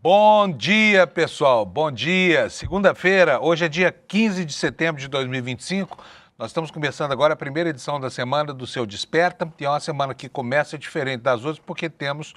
Bom dia, pessoal. Bom dia. Segunda-feira, hoje é dia 15 de setembro de 2025. Nós estamos começando agora a primeira edição da semana do Seu Desperta. E é uma semana que começa diferente das outras porque temos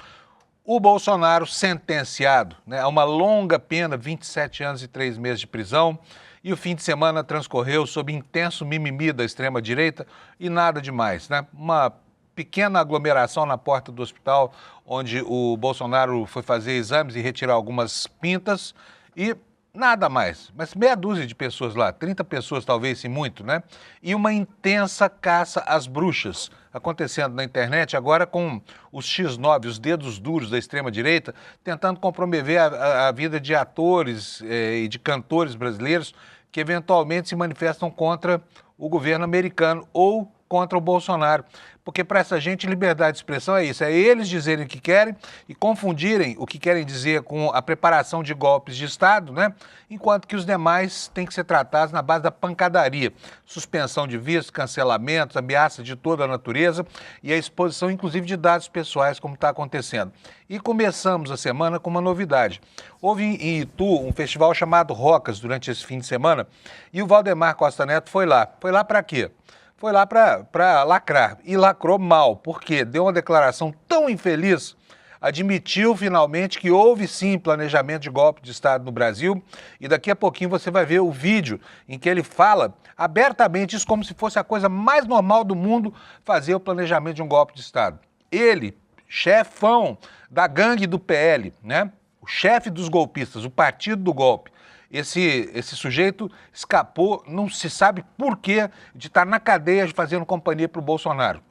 o Bolsonaro sentenciado, né, a uma longa pena, 27 anos e 3 meses de prisão. E o fim de semana transcorreu sob intenso mimimi da extrema-direita e nada demais, né? Uma pequena aglomeração na porta do hospital, onde o Bolsonaro foi fazer exames e retirar algumas pintas e nada mais. Mas meia dúzia de pessoas lá, 30 pessoas talvez, se muito, né? E uma intensa caça às bruxas acontecendo na internet, agora com os X9, os dedos duros da extrema-direita, tentando comprometer a vida de atores e de cantores brasileiros que eventualmente se manifestam contra o governo americano ou contra o Bolsonaro. Porque para essa gente liberdade de expressão é isso, é eles dizerem o que querem e confundirem o que querem dizer com a preparação de golpes de Estado, né? Enquanto que os demais têm que ser tratados na base da pancadaria. Suspensão de vistos, cancelamentos, ameaças de toda a natureza e a exposição inclusive de dados pessoais, como está acontecendo. E começamos a semana com uma novidade. Houve em Itu um festival chamado Rocas durante esse fim de semana e o Valdemar Costa Neto foi lá. Foi lá para quê? Foi lá para lacrar, e lacrou mal, porque deu uma declaração tão infeliz, admitiu finalmente que houve sim planejamento de golpe de Estado no Brasil, e daqui a pouquinho você vai ver o vídeo em que ele fala abertamente isso como se fosse a coisa mais normal do mundo, fazer o planejamento de um golpe de Estado. Ele, chefão da gangue do PL, né? O chefe dos golpistas, o partido do golpe. Esse sujeito escapou, não se sabe por quê, de estar na cadeia fazendo companhia para o Bolsonaro.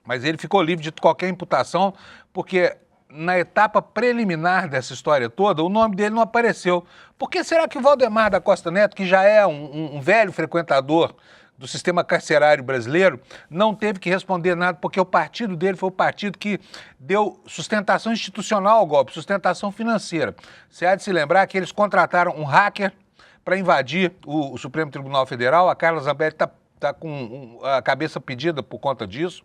Mas ele ficou livre de qualquer imputação, porque na etapa preliminar dessa história toda, o nome dele não apareceu. Por que será que o Valdemar da Costa Neto, que já é um velho frequentador do sistema carcerário brasileiro, não teve que responder nada, porque o partido dele foi o partido que deu sustentação institucional ao golpe, sustentação financeira. Você há de se lembrar que eles contrataram um hacker para invadir o Supremo Tribunal Federal, a Carla Zambelli está com a cabeça pedida por conta disso.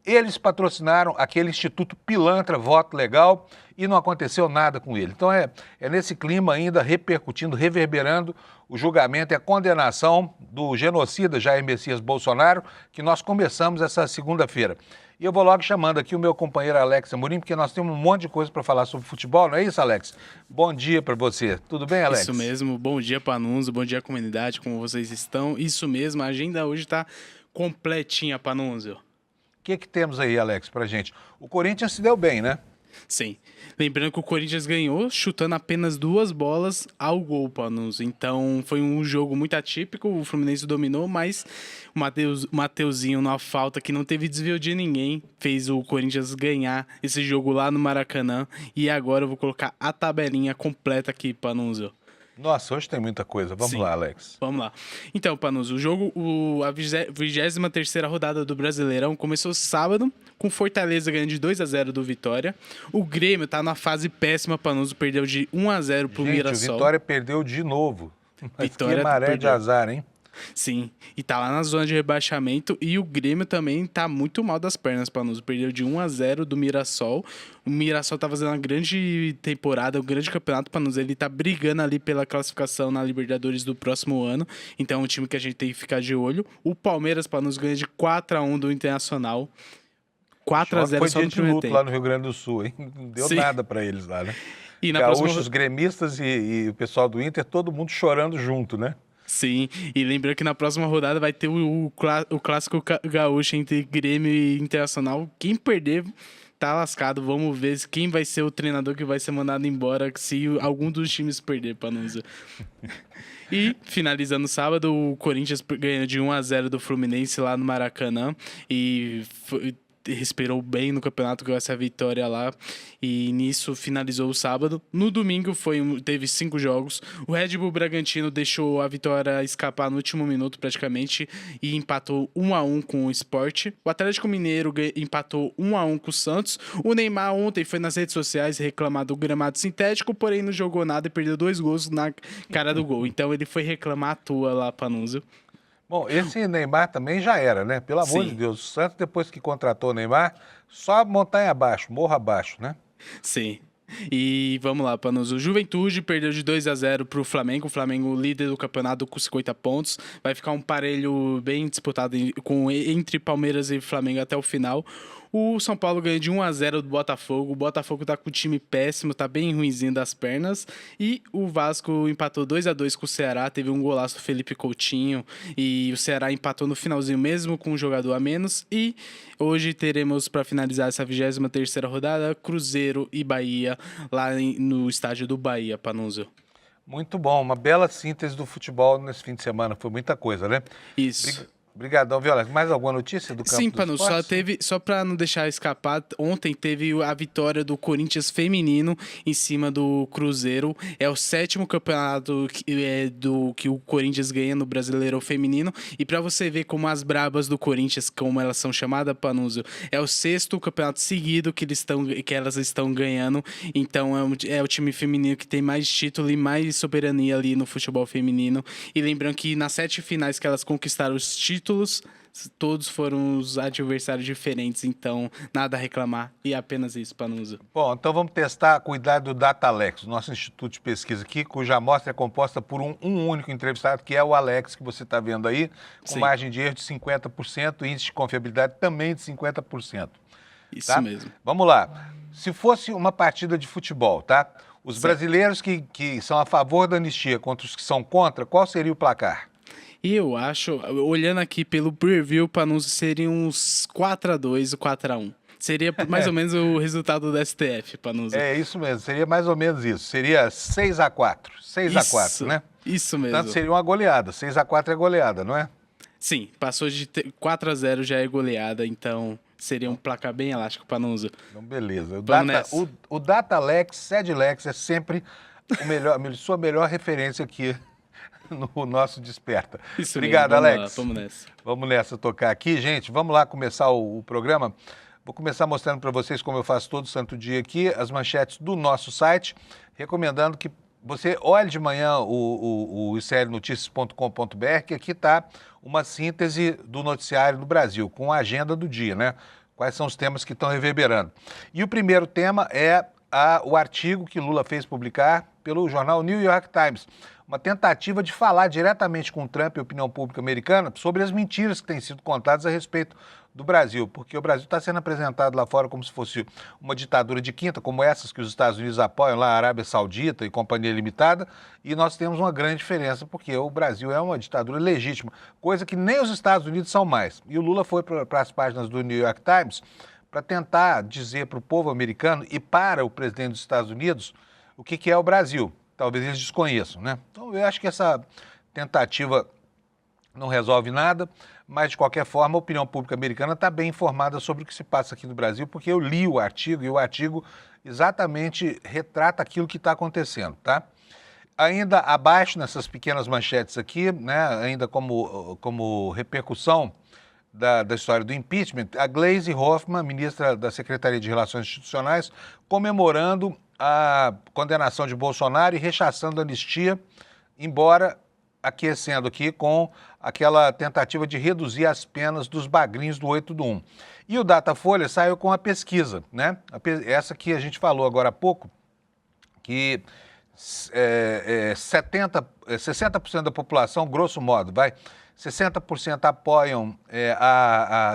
Eles patrocinaram aquele Instituto Pilantra, Voto Legal, e não aconteceu nada com ele. Então é nesse clima ainda repercutindo, reverberando o julgamento e a condenação do genocida Jair Messias Bolsonaro, que nós começamos essa segunda-feira. E eu vou logo chamando aqui o meu companheiro Alex Amorim, porque nós temos um monte de coisa para falar sobre futebol, não é isso, Alex? Bom dia para você. Tudo bem, Alex? Isso mesmo. Bom dia, Panunzio. Bom dia, comunidade. Como vocês estão? Isso mesmo. A agenda hoje está completinha, Panunzio. O que temos aí, Alex, para gente? O Corinthians se deu bem, né? Sim. Lembrando que o Corinthians ganhou chutando apenas 2 bolas ao gol, Panunzio. Então foi um jogo muito atípico. O Fluminense dominou, mas o Mateuzinho, na falta que não teve desvio de ninguém, fez o Corinthians ganhar esse jogo lá no Maracanã. E agora eu vou colocar a tabelinha completa aqui, Panunzio. Nossa, hoje tem muita coisa. Vamos lá, Alex. Vamos lá. Então, Panunzio, a 23ª rodada do Brasileirão começou sábado, com Fortaleza ganhando de 2-0 do Vitória. O Grêmio tá na fase péssima, Panunzio, perdeu de 1-0 pro Mirassol. O Vitória perdeu de novo. Vitória que maré de azar, hein? Sim, e tá lá na zona de rebaixamento, e o Grêmio também tá muito mal das pernas, Panunzio. Perdeu de 1-0 do Mirassol. O Mirassol tá fazendo uma grande temporada, um grande campeonato, Panunzio. Ele tá brigando ali pela classificação na Libertadores do próximo ano, então é um time que a gente tem que ficar de olho. O Palmeiras, Panunzio, ganha de 4-1 do Internacional. 4-0 só no primeiro tempo. Lá no Rio Grande do Sul, hein? Não deu nada pra eles lá, né? E na Gaúchos, gremistas e o pessoal do Inter, todo mundo chorando junto, né? Sim, e lembrando que na próxima rodada vai ter o clássico gaúcho entre Grêmio e Internacional. Quem perder tá lascado. Vamos ver quem vai ser o treinador que vai ser mandado embora se algum dos times perder, Panunzio. E, finalizando sábado, o Corinthians ganha de 1-0 do Fluminense lá no Maracanã e respirou bem no campeonato com essa vitória lá, e nisso finalizou o sábado. No domingo teve 5 jogos. O Red Bull Bragantino deixou a vitória escapar no último minuto praticamente e empatou 1-1 com o Sport. O Atlético Mineiro empatou 1-1 com o Santos. O Neymar ontem foi nas redes sociais reclamar do gramado sintético, porém não jogou nada e perdeu 2 gols na cara do gol. Então ele foi reclamar à toa lá, Panunzio. Bom, esse Neymar também já era, né? Pelo amor de Deus, o Santos, depois que contratou o Neymar, só montanha abaixo, morro abaixo, né? Sim. E vamos lá, Panuso. O Juventude perdeu de 2-0 pro Flamengo. O Flamengo líder do campeonato com 50 pontos. Vai ficar um parelho bem disputado entre Palmeiras e Flamengo até o final. O São Paulo ganhou de 1-0 do Botafogo. O Botafogo tá com o time péssimo, tá bem ruinzinho das pernas. E o Vasco empatou 2-2 com o Ceará. Teve um golaço do Felipe Coutinho. E o Ceará empatou no finalzinho mesmo com um jogador a menos. E hoje teremos, para finalizar essa 23ª rodada, Cruzeiro e Bahia lá no estádio do Bahia, Panunzio. Muito bom, uma bela síntese do futebol nesse fim de semana. Foi muita coisa, né? Isso. Obrigadão, Viola. Mais alguma notícia do campo Sim, dos Panu, esportes? só para não deixar escapar, ontem teve a vitória do Corinthians feminino em cima do Cruzeiro. É o 7º campeonato que o Corinthians ganha no Brasileiro Feminino. E para você ver como as brabas do Corinthians, como elas são chamadas, Panúzio, é o 6º campeonato seguido que elas estão ganhando. Então é o time feminino que tem mais título e mais soberania ali no futebol feminino. E lembrando que nas 7 finais que elas conquistaram os títulos, todos foram os adversários diferentes, então nada a reclamar e apenas isso, Panuso. Bom, então vamos testar a cuidado do DataAlex, nosso instituto de pesquisa aqui, cuja amostra é composta por um único entrevistado, que é o Alex, que você está vendo aí, com margem de erro de 50%, índice de confiabilidade também de 50%. Isso tá? mesmo. Vamos lá. Se fosse uma partida de futebol, tá? Os brasileiros que são a favor da anistia contra os que são contra, qual seria o placar? E eu acho, olhando aqui pelo preview, Panunzio seria uns 4-2 ou 4-1. Seria mais ou menos o resultado do STF, Panunzio. É isso mesmo, seria mais ou menos isso. Seria 6-4. 6-4, né? Isso mesmo. Portanto, seria uma goleada. 6-4 é goleada, não é? Sim, passou de 4-0 já é goleada, então seria um placar bem elástico, Panunzio. Então, beleza. O DataAlex, SEDLEX é sempre sua melhor referência aqui no nosso Desperta. Isso Obrigado, mesmo. Alex. Vamos nessa. Vamos nessa tocar aqui, gente. Vamos lá começar o programa. Vou começar mostrando para vocês, como eu faço todo santo dia aqui, as manchetes do nosso site, recomendando que você olhe de manhã o icrnoticias.com.br, que aqui está uma síntese do noticiário no Brasil, com a agenda do dia, né? Quais são os temas que estão reverberando. E o primeiro tema é o artigo que Lula fez publicar pelo jornal New York Times, uma tentativa de falar diretamente com Trump e a opinião pública americana sobre as mentiras que têm sido contadas a respeito do Brasil, porque o Brasil está sendo apresentado lá fora como se fosse uma ditadura de quinta, como essas que os Estados Unidos apoiam lá, a Arábia Saudita e Companhia Limitada, e nós temos uma grande diferença, porque o Brasil é uma ditadura legítima, coisa que nem os Estados Unidos são mais. E o Lula foi para as páginas do New York Times para tentar dizer para o povo americano e para o presidente dos Estados Unidos o que é o Brasil. Talvez eles desconheçam, né? Então eu acho que essa tentativa não resolve nada, mas de qualquer forma a opinião pública americana está bem informada sobre o que se passa aqui no Brasil, porque eu li o artigo e o artigo exatamente retrata aquilo que está acontecendo, tá? Ainda abaixo nessas pequenas manchetes aqui, né, ainda como repercussão da história do impeachment, a Gleisi Hoffmann, ministra da Secretaria de Relações Institucionais, comemorando a condenação de Bolsonaro e rechaçando a anistia, embora aquecendo aqui com aquela tentativa de reduzir as penas dos bagrinhos do 8 do 1. E o Datafolha saiu com a pesquisa, né? Essa que a gente falou agora há pouco, que 60% da população, grosso modo, 60% apoiam,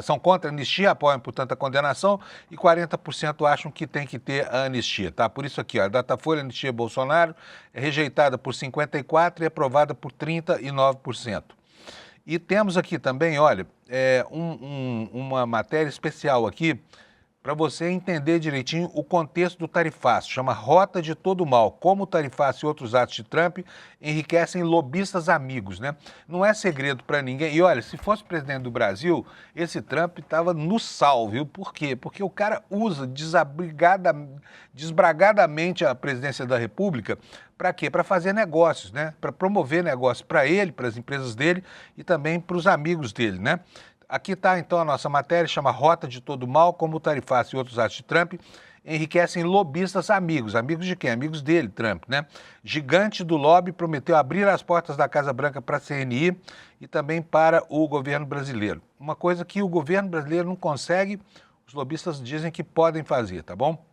são contra a anistia, apoiam, portanto, a condenação, e 40% acham que tem que ter a anistia, tá? Por isso aqui, ó, a Datafolha, anistia Bolsonaro, é rejeitada por 54% e aprovada por 39%. E temos aqui também, olha, uma matéria especial aqui, para você entender direitinho o contexto do tarifaço. Chama Rota de Todo o Mal, como o tarifaço e outros atos de Trump enriquecem lobistas amigos, né? Não é segredo para ninguém. E olha, se fosse presidente do Brasil, esse Trump estava no sal, viu? Por quê? Porque o cara usa desbragadamente a presidência da República para quê? Para fazer negócios, né? Para promover negócios para ele, para as empresas dele e também para os amigos dele, né? Aqui está, então, a nossa matéria, chama Rota de Todo Mal, como o tarifaço e outros atos de Trump enriquecem lobistas amigos. Amigos de quem? Amigos dele, Trump, né? Gigante do lobby prometeu abrir as portas da Casa Branca para a CNI e também para o governo brasileiro. Uma coisa que o governo brasileiro não consegue, os lobistas dizem que podem fazer, tá bom?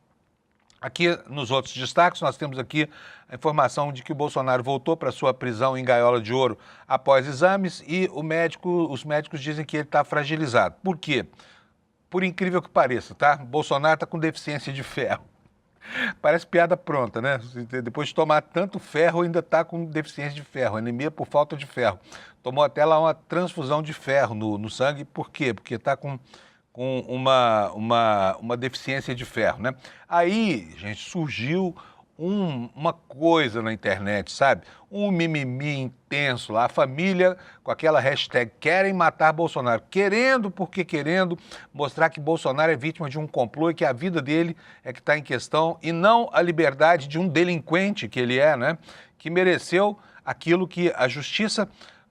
Aqui nos outros destaques, nós temos aqui a informação de que o Bolsonaro voltou para sua prisão em gaiola de ouro após exames e os médicos dizem que ele está fragilizado. Por quê? Por incrível que pareça, tá? Bolsonaro está com deficiência de ferro. Parece piada pronta, né? Depois de tomar tanto ferro, ainda está com deficiência de ferro, anemia por falta de ferro. Tomou até lá uma transfusão de ferro no sangue. Por quê? Porque está com uma deficiência de ferro, né? Aí, gente, surgiu uma coisa na internet, sabe? Um mimimi intenso lá, a família com aquela hashtag querem matar Bolsonaro, querendo mostrar que Bolsonaro é vítima de um complô e que a vida dele é que está em questão e não a liberdade de um delinquente que ele é, né? Que mereceu aquilo que a justiça,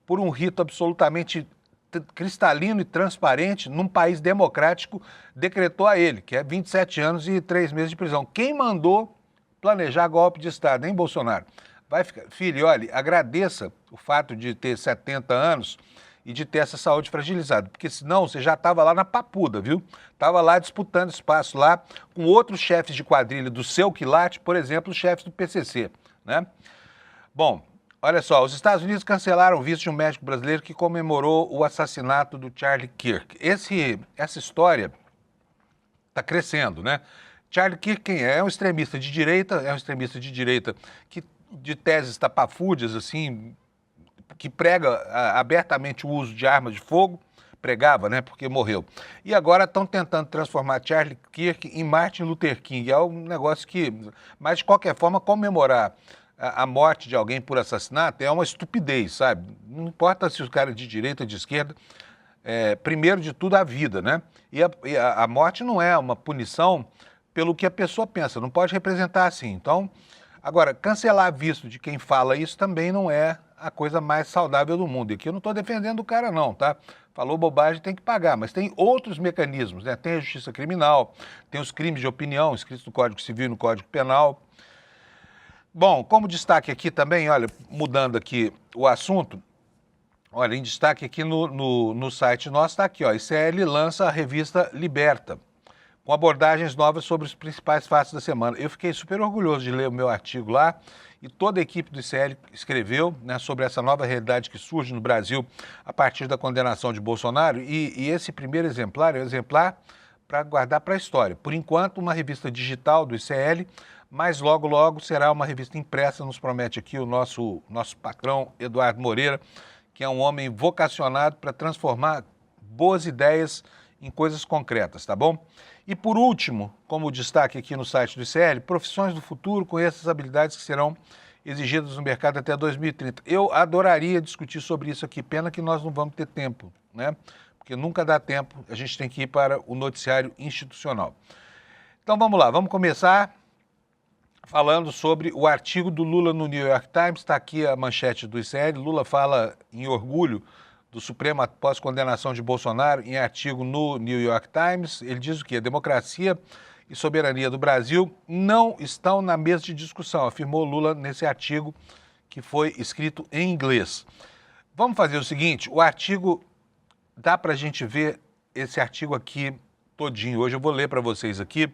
por um rito absolutamente cristalino e transparente, num país democrático, decretou a ele, que é 27 anos e 3 meses de prisão. Quem mandou planejar golpe de Estado, hein, Bolsonaro? Vai ficar... Filho, olha, agradeça o fato de ter 70 anos e de ter essa saúde fragilizada, porque senão você já estava lá na papuda, viu? Estava lá disputando espaço lá com outros chefes de quadrilha do seu quilate, por exemplo, os chefes do PCC, né? Bom, olha só, os Estados Unidos cancelaram o visto de um médico brasileiro que comemorou o assassinato do Charlie Kirk. Essa história está crescendo, né? Charlie Kirk quem é? É um extremista de direita que de teses tapafúrdias, assim, que prega abertamente o uso de armas de fogo, pregava, né, porque morreu. E agora estão tentando transformar Charlie Kirk em Martin Luther King. É um negócio que, mas de qualquer forma, comemorar a morte de alguém por assassinato é uma estupidez, sabe? Não importa se o cara é de direita ou de esquerda, primeiro de tudo a vida, né? E a morte não é uma punição pelo que a pessoa pensa, não pode representar assim. Então, agora, cancelar visto de quem fala isso também não é a coisa mais saudável do mundo. E aqui eu não estou defendendo o cara não, tá? Falou bobagem, tem que pagar, mas tem outros mecanismos, né? Tem a justiça criminal, tem os crimes de opinião escritos no Código Civil e no Código Penal. Bom, como destaque aqui também, olha, mudando aqui o assunto, olha, em destaque aqui no site nosso está aqui, ó, ICL lança a revista Liberta, com abordagens novas sobre os principais fatos da semana. Eu fiquei super orgulhoso de ler o meu artigo lá e toda a equipe do ICL escreveu, né, sobre essa nova realidade que surge no Brasil a partir da condenação de Bolsonaro e esse primeiro exemplar é um exemplar para guardar para a história. Por enquanto, uma revista digital do ICL, mas logo, logo será uma revista impressa, nos promete aqui o nosso patrão Eduardo Moreira, que é um homem vocacionado para transformar boas ideias em coisas concretas, tá bom? E por último, como destaque aqui no site do ICL, profissões do futuro com essas habilidades que serão exigidas no mercado até 2030. Eu adoraria discutir sobre isso aqui, pena que nós não vamos ter tempo, né? Porque nunca dá tempo, a gente tem que ir para o noticiário institucional. Então vamos lá, vamos começar falando sobre o artigo do Lula no New York Times. Está aqui a manchete do ICL. Lula fala em orgulho do Supremo após condenação de Bolsonaro em artigo no New York Times. Ele diz o quê? A democracia e soberania do Brasil não estão na mesa de discussão, afirmou Lula nesse artigo que foi escrito em inglês. Vamos fazer o seguinte, o artigo, dá para a gente ver esse artigo aqui todinho. Hoje eu vou ler para vocês aqui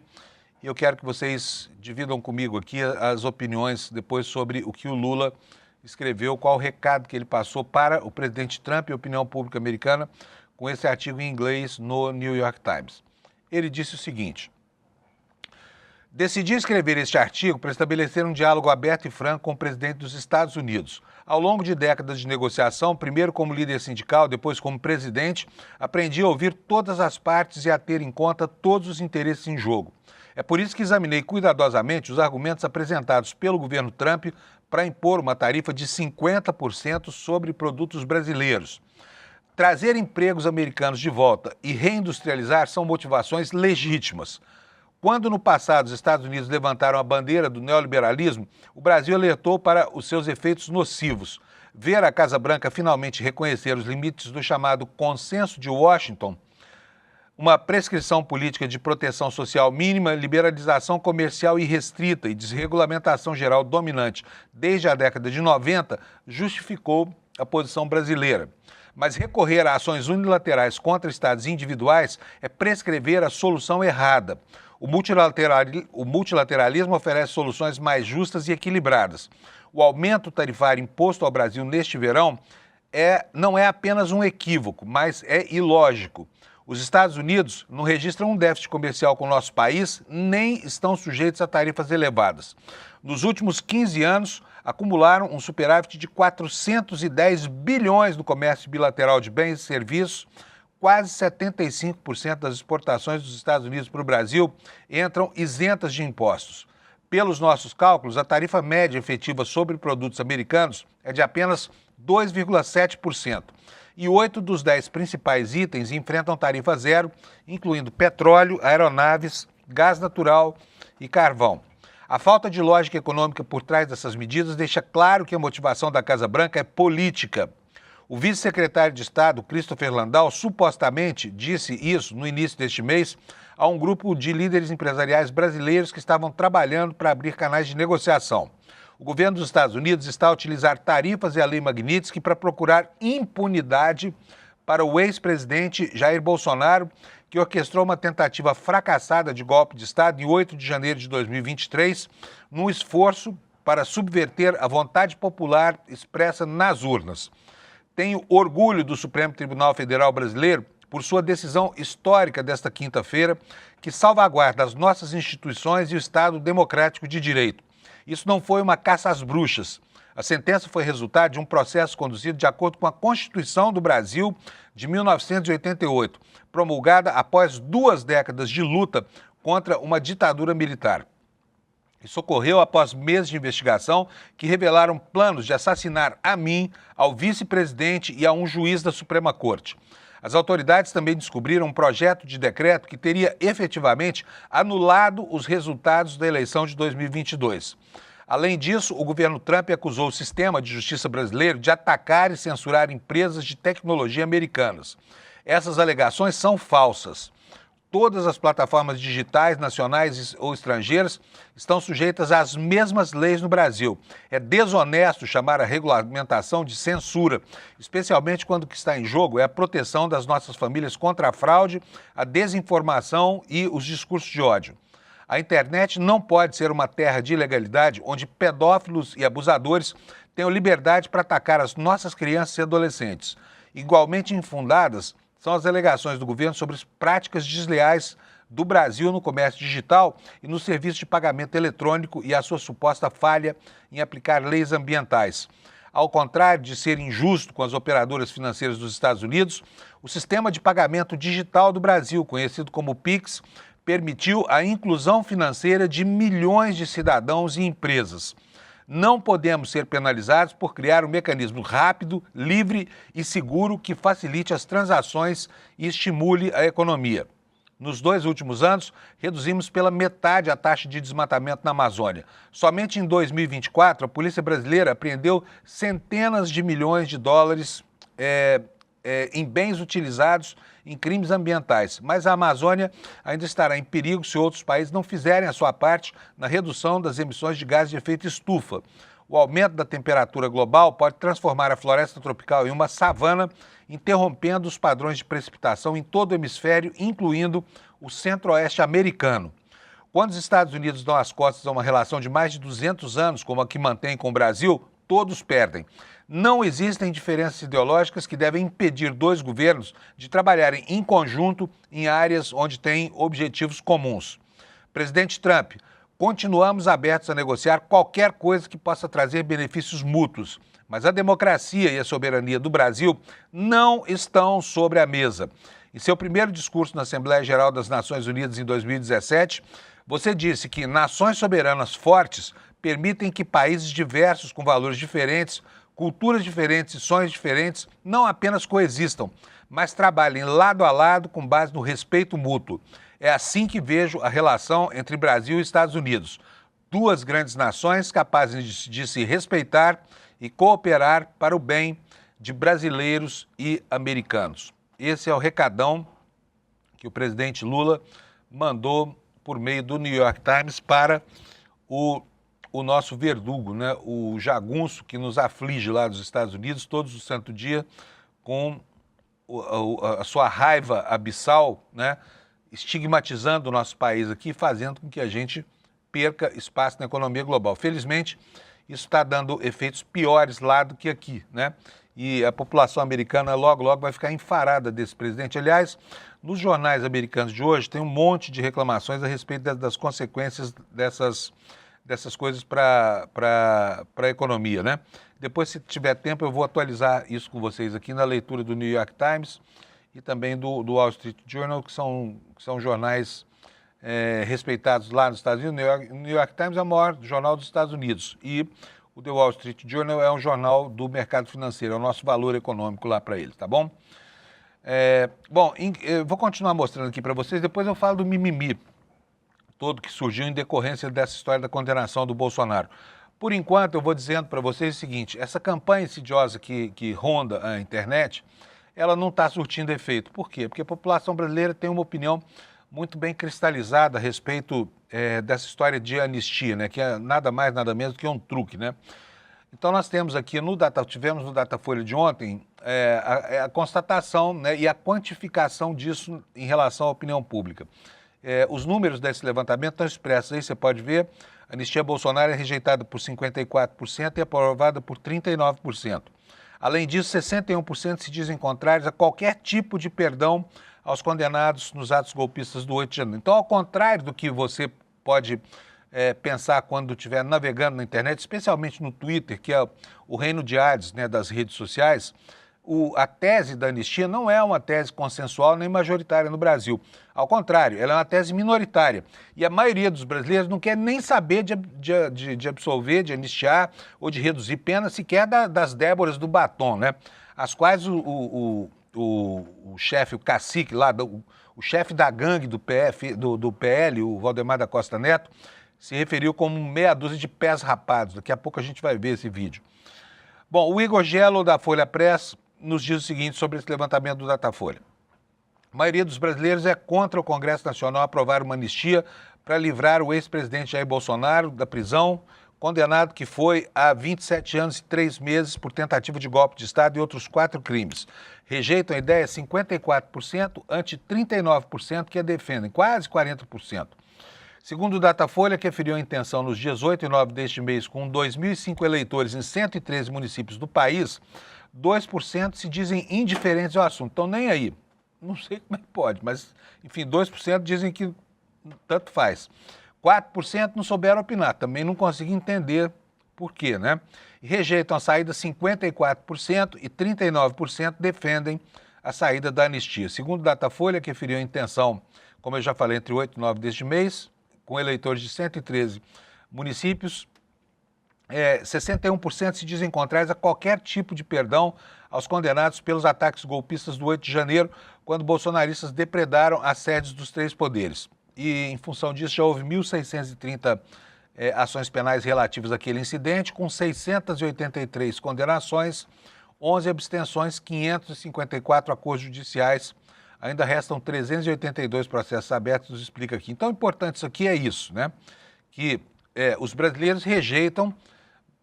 e eu quero que vocês dividam comigo aqui as opiniões depois sobre o que o Lula escreveu, qual o recado que ele passou para o presidente Trump e a opinião pública americana com esse artigo em inglês no New York Times. Ele disse o seguinte: decidi escrever este artigo para estabelecer um diálogo aberto e franco com o presidente dos Estados Unidos. Ao longo de décadas de negociação, primeiro como líder sindical, depois como presidente, aprendi a ouvir todas as partes e a ter em conta todos os interesses em jogo. É por isso que examinei cuidadosamente os argumentos apresentados pelo governo Trump para impor uma tarifa de 50% sobre produtos brasileiros. Trazer empregos americanos de volta e reindustrializar são motivações legítimas. Quando no passado os Estados Unidos levantaram a bandeira do neoliberalismo, o Brasil alertou para os seus efeitos nocivos. Ver a Casa Branca finalmente reconhecer os limites do chamado Consenso de Washington, uma prescrição política de proteção social mínima, liberalização comercial irrestrita e desregulamentação geral dominante desde a década de 90, justificou a posição brasileira. Mas recorrer a ações unilaterais contra estados individuais é prescrever a solução errada. O multilateralismo oferece soluções mais justas e equilibradas. O aumento tarifário imposto ao Brasil neste verão não é apenas um equívoco, mas é ilógico. Os Estados Unidos não registram um déficit comercial com o nosso país, nem estão sujeitos a tarifas elevadas. Nos últimos 15 anos, acumularam um superávit de 410 bilhões no comércio bilateral de bens e serviços. Quase 75% das exportações dos Estados Unidos para o Brasil entram isentas de impostos. Pelos nossos cálculos, a tarifa média efetiva sobre produtos americanos é de apenas 2,7%. E 8 dos 10 principais itens enfrentam tarifa zero, incluindo petróleo, aeronaves, gás natural e carvão. A falta de lógica econômica por trás dessas medidas deixa claro que a motivação da Casa Branca é política. O vice-secretário de Estado, Christopher Landau, supostamente disse isso no início deste mês a um grupo de líderes empresariais brasileiros que estavam trabalhando para abrir canais de negociação. O governo dos Estados Unidos está a utilizar tarifas e a lei Magnitsky para procurar impunidade para o ex-presidente Jair Bolsonaro, que orquestrou uma tentativa fracassada de golpe de Estado em 8 de janeiro de 2023, num esforço para subverter a vontade popular expressa nas urnas. Tenho orgulho do Supremo Tribunal Federal Brasileiro por sua decisão histórica desta quinta-feira, que salvaguarda as nossas instituições e o Estado democrático de direito. Isso não foi uma caça às bruxas. A sentença foi resultado de um processo conduzido de acordo com a Constituição do Brasil de 1988, promulgada após 2 décadas de luta contra uma ditadura militar. Isso ocorreu após meses de investigação que revelaram planos de assassinar a mim, ao vice-presidente e a um juiz da Suprema Corte. As autoridades também descobriram um projeto de decreto que teria efetivamente anulado os resultados da eleição de 2022. Além disso, o governo Trump acusou o sistema de justiça brasileiro de atacar e censurar empresas de tecnologia americanas. Essas alegações são falsas. Todas as plataformas digitais, nacionais ou estrangeiras, estão sujeitas às mesmas leis no Brasil. É desonesto chamar a regulamentação de censura, especialmente quando o que está em jogo é a proteção das nossas famílias contra a fraude, a desinformação e os discursos de ódio. A internet não pode ser uma terra de ilegalidade onde pedófilos e abusadores tenham liberdade para atacar as nossas crianças e adolescentes. Igualmente infundadas são as alegações do governo sobre as práticas desleais do Brasil no comércio digital e no serviço de pagamento eletrônico e a sua suposta falha em aplicar leis ambientais. Ao contrário de ser injusto com as operadoras financeiras dos Estados Unidos, o sistema de pagamento digital do Brasil, conhecido como PIX, permitiu a inclusão financeira de milhões de cidadãos e empresas. Não podemos ser penalizados por criar um mecanismo rápido, livre e seguro que facilite as transações e estimule a economia. Nos 2 últimos anos, reduzimos pela metade a taxa de desmatamento na Amazônia. Somente em 2024, a Polícia Brasileira apreendeu centenas de milhões de dólares em bens utilizados em crimes ambientais. Mas a Amazônia ainda estará em perigo se outros países não fizerem a sua parte na redução das emissões de gases de efeito estufa. O aumento da temperatura global pode transformar a floresta tropical em uma savana, interrompendo os padrões de precipitação em todo o hemisfério, incluindo o centro-oeste americano. Quando os Estados Unidos dão as costas a uma relação de mais de 200 anos, como a que mantém com o Brasil, todos perdem. Não existem diferenças ideológicas que devem impedir 2 governos de trabalharem em conjunto em áreas onde têm objetivos comuns. Presidente Trump, continuamos abertos a negociar qualquer coisa que possa trazer benefícios mútuos, mas a democracia e a soberania do Brasil não estão sobre a mesa. Em seu primeiro discurso na Assembleia Geral das Nações Unidas em 2017, você disse que nações soberanas fortes permitem que países diversos com valores diferentes, culturas diferentes e sonhos diferentes não apenas coexistam, mas trabalhem lado a lado com base no respeito mútuo. É assim que vejo a relação entre Brasil e Estados Unidos. 2 grandes nações capazes de se respeitar e cooperar para o bem de brasileiros e americanos. Esse é o recadão que o presidente Lula mandou por meio do New York Times para o nosso verdugo, né? O jagunço que nos aflige lá dos Estados Unidos todos o santo dia com a sua raiva abissal, né? estigmatizando o nosso país aqui, fazendo com que a gente perca espaço na economia global. Felizmente, isso está dando efeitos piores lá do que aqui, né? E a população americana logo, logo vai ficar enfarada desse presidente. Aliás, nos jornais americanos de hoje tem um monte de reclamações a respeito das consequências dessas coisas para a economia, né? Depois, se tiver tempo, eu vou atualizar isso com vocês aqui na leitura do New York Times e também do Wall Street Journal, que são jornais respeitados lá nos Estados Unidos. O New York Times é o maior jornal dos Estados Unidos e o The Wall Street Journal é um jornal do mercado financeiro, é o nosso valor econômico lá para eles, tá bom? Eu vou continuar mostrando aqui para vocês, depois eu falo do mimimi todo que surgiu em decorrência dessa história da condenação do Bolsonaro. Por enquanto, eu vou dizendo para vocês o seguinte, essa campanha insidiosa que ronda a internet, ela não está surtindo efeito. Por quê? Porque a população brasileira tem uma opinião muito bem cristalizada a respeito dessa história de anistia, né? Que é nada mais, nada menos que um truque, né? Então nós temos aqui tivemos no Datafolha de ontem a constatação, né, e a quantificação disso em relação à opinião pública. Os números desse levantamento estão expressos aí, você pode ver, a anistia Bolsonaro é rejeitada por 54% e aprovada por 39%. Além disso, 61% se dizem contrários a qualquer tipo de perdão aos condenados nos atos golpistas do 8 de janeiro. Então, ao contrário do que você pode pensar quando estiver navegando na internet, especialmente no Twitter, que é o reino de Hades, né, das redes sociais, a tese da anistia não é uma tese consensual nem majoritária no Brasil. Ao contrário, ela é uma tese minoritária. E a maioria dos brasileiros não quer nem saber de absolver, de anistiar ou de reduzir pena, sequer das Déboras do batom, né? As quais o chefe, o cacique lá, o chefe da gangue do PL, o Valdemar da Costa Neto, se referiu como meia dúzia de pés rapados. Daqui a pouco a gente vai ver esse vídeo. Bom, o Igor Gello, da Folha Press, nos diz o seguinte sobre esse levantamento do Datafolha. A maioria dos brasileiros é contra o Congresso Nacional aprovar uma anistia para livrar o ex-presidente Jair Bolsonaro da prisão, condenado que foi a 27 anos e 3 meses por tentativa de golpe de Estado e outros 4 crimes. Rejeitam a ideia 54%, ante 39% que a defendem, quase 40%. Segundo o Datafolha, que aferiu a intenção nos dias 8 e 9 deste mês com 2.005 eleitores em 113 municípios do país, 2% se dizem indiferentes ao assunto. Então, nem aí. Não sei como é que pode, mas, enfim, 2% dizem que tanto faz. 4% não souberam opinar, também não conseguem entender por quê, né? E rejeitam a saída 54% e 39% defendem a saída da anistia. Segundo o Datafolha, que referiu a intenção, como eu já falei, entre 8 e 9 deste mês, com eleitores de 113 municípios, 61% se dizem contrários a qualquer tipo de perdão aos condenados pelos ataques golpistas do 8 de janeiro, quando bolsonaristas depredaram as sedes dos 3 poderes. E, em função disso, já houve 1.630 ações penais relativas àquele incidente, com 683 condenações, 11 abstenções, 554 acordos judiciais. Ainda restam 382 processos abertos, nos explica aqui. Então, o importante isso aqui é isso, né? Que os brasileiros rejeitam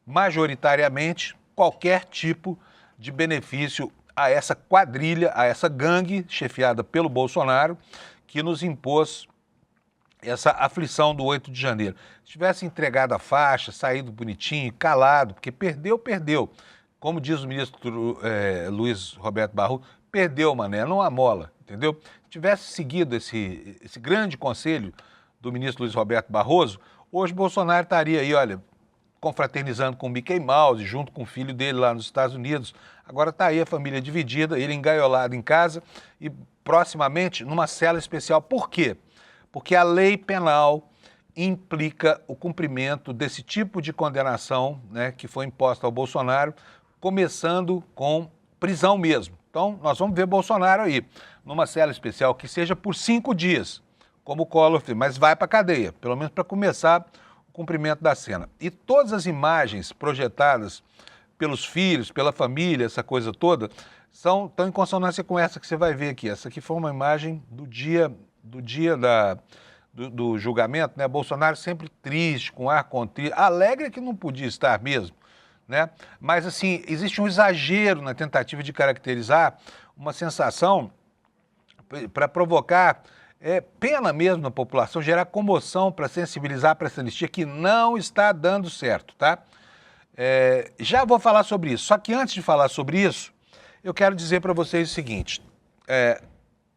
majoritariamente qualquer tipo de benefício a essa quadrilha, a essa gangue chefiada pelo Bolsonaro, que nos impôs essa aflição do 8 de janeiro. Se tivesse entregado a faixa, saído bonitinho, calado, porque perdeu, perdeu. Como diz o ministro Luiz Roberto Barroso, perdeu, mané, não amola, entendeu? Se tivesse seguido esse grande conselho do ministro Luiz Roberto Barroso, hoje Bolsonaro estaria aí, olha, confraternizando com o Mickey Mouse, junto com o filho dele lá nos Estados Unidos. Agora está aí a família dividida, ele engaiolado em casa e proximamente numa cela especial. Por quê? Porque a lei penal implica o cumprimento desse tipo de condenação, né, que foi imposta ao Bolsonaro, começando com prisão mesmo. Então, nós vamos ver Bolsonaro aí, numa cela especial, que seja por 5 dias, como o Collor fez, mas vai para a cadeia, pelo menos para começar o cumprimento da cena. E todas as imagens projetadas pelos filhos, pela família, essa coisa toda, estão em consonância com essa que você vai ver aqui. Essa aqui foi uma imagem do dia do julgamento, né? Bolsonaro sempre triste, com ar contrito, alegre que não podia estar mesmo, né? Mas, assim, existe um exagero na tentativa de caracterizar uma sensação para provocar pena mesmo na população, gerar comoção para sensibilizar para essa anistia que não está dando certo, tá? Já vou falar sobre isso. Só que antes de falar sobre isso, eu quero dizer para vocês o seguinte.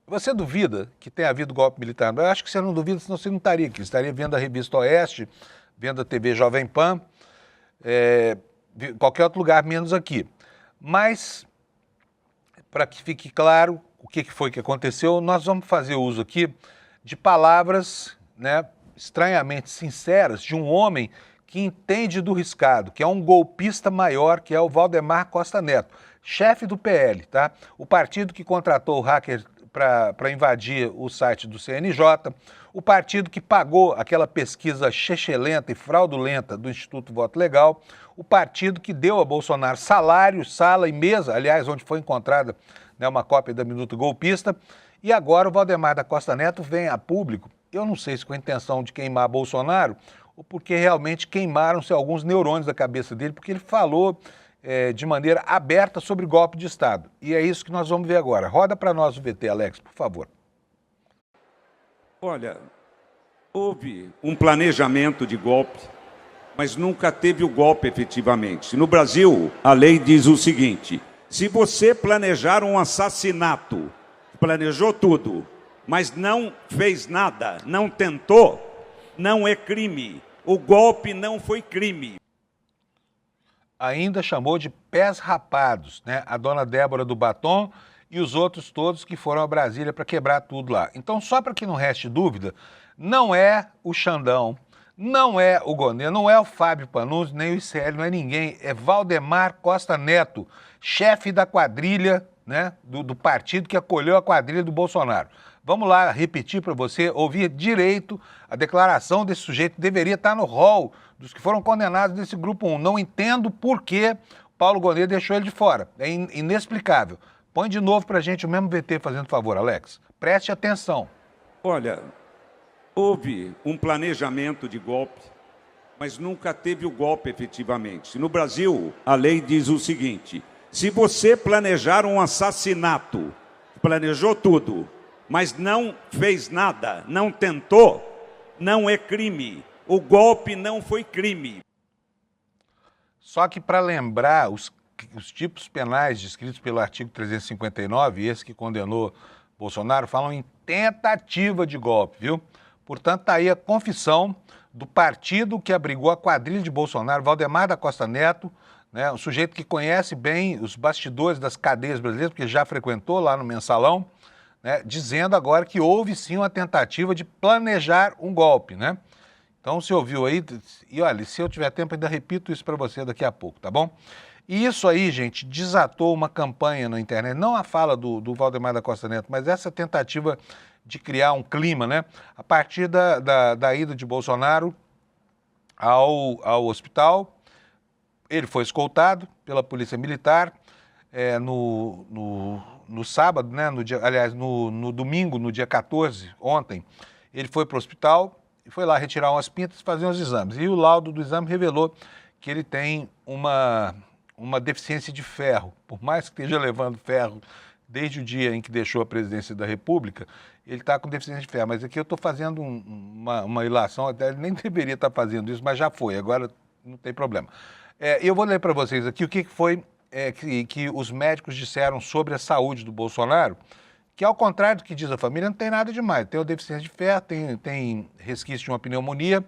Você duvida que tenha havido golpe militar? Eu acho que você não duvida, senão você não estaria aqui. Você estaria vendo a Revista Oeste, vendo a TV Jovem Pan, qualquer outro lugar menos aqui. Mas, para que fique claro o que foi que aconteceu, nós vamos fazer uso aqui de palavras, né, estranhamente sinceras de um homem que entende do riscado, que é um golpista maior, que é o Valdemar Costa Neto, chefe do PL, tá? O partido que contratou o hacker para invadir o site do CNJ, o partido que pagou aquela pesquisa chechelenta e fraudulenta do Instituto Voto Legal, o partido que deu a Bolsonaro salário, sala e mesa, aliás, onde foi encontrada, né, uma cópia da Minuta Golpista, e agora o Valdemar da Costa Neto vem a público, eu não sei se com a intenção de queimar Bolsonaro, ou porque realmente queimaram-se alguns neurônios da cabeça dele, porque ele falou de maneira aberta sobre golpe de Estado. E é isso que nós vamos ver agora. Roda para nós o VT, Alex, por favor. Olha, houve um planejamento de golpe, mas nunca teve o golpe efetivamente. No Brasil, a lei diz o seguinte: se você planejar um assassinato, planejou tudo, mas não fez nada, não tentou, não é crime. O golpe não foi crime. Ainda chamou de pés rapados, né? A dona Débora do Batom e os outros todos que foram a Brasília para quebrar tudo lá. Então, só para que não reste dúvida, não é o Xandão, não é o Gonê, não é o Fábio Panunzi, nem o ICL, não é ninguém, é Valdemar Costa Neto, chefe da quadrilha, né, do partido que acolheu a quadrilha do Bolsonaro. Vamos lá repetir para você ouvir direito a declaração desse sujeito, deveria estar no rol dos que foram condenados desse grupo 1. Não entendo por que Paulo Gonê deixou ele de fora, é inexplicável. Põe de novo para a gente o mesmo VT, fazendo favor, Alex. Preste atenção. Olha, houve um planejamento de golpe, mas nunca teve o golpe efetivamente. No Brasil, a lei diz o seguinte: se você planejar um assassinato, planejou tudo, mas não fez nada, não tentou, não é crime. O golpe não foi crime. Só que para lembrar os tipos penais descritos pelo artigo 359, esse que condenou Bolsonaro, falam em tentativa de golpe, viu? Portanto, está aí a confissão do partido que abrigou a quadrilha de Bolsonaro, Valdemar da Costa Neto, né, um sujeito que conhece bem os bastidores das cadeias brasileiras, porque já frequentou lá no Mensalão, né, dizendo agora que houve sim uma tentativa de planejar um golpe, né? Então, você ouviu aí, e olha, se eu tiver tempo, ainda repito isso para você daqui a pouco, tá bom? E isso aí, gente, desatou uma campanha na internet, não a fala do Valdemar da Costa Neto, mas essa tentativa de criar um clima, né? A partir da ida de Bolsonaro ao hospital, ele foi escoltado pela Polícia Militar no sábado, né? No domingo, no dia 14, ontem, ele foi para o hospital e foi lá retirar umas pintas e fazer uns exames. E o laudo do exame revelou que ele tem uma deficiência de ferro. Por mais que esteja levando ferro desde o dia em que deixou a presidência da República, ele está com deficiência de ferro. Mas aqui eu estou fazendo uma ilação, até ele nem deveria estar fazendo isso, mas já foi, agora não tem problema. Eu vou ler para vocês aqui o que foi que os médicos disseram sobre a saúde do Bolsonaro, que ao contrário do que diz a família, não tem nada demais. Tem uma deficiência de ferro, tem resquício de uma pneumonia,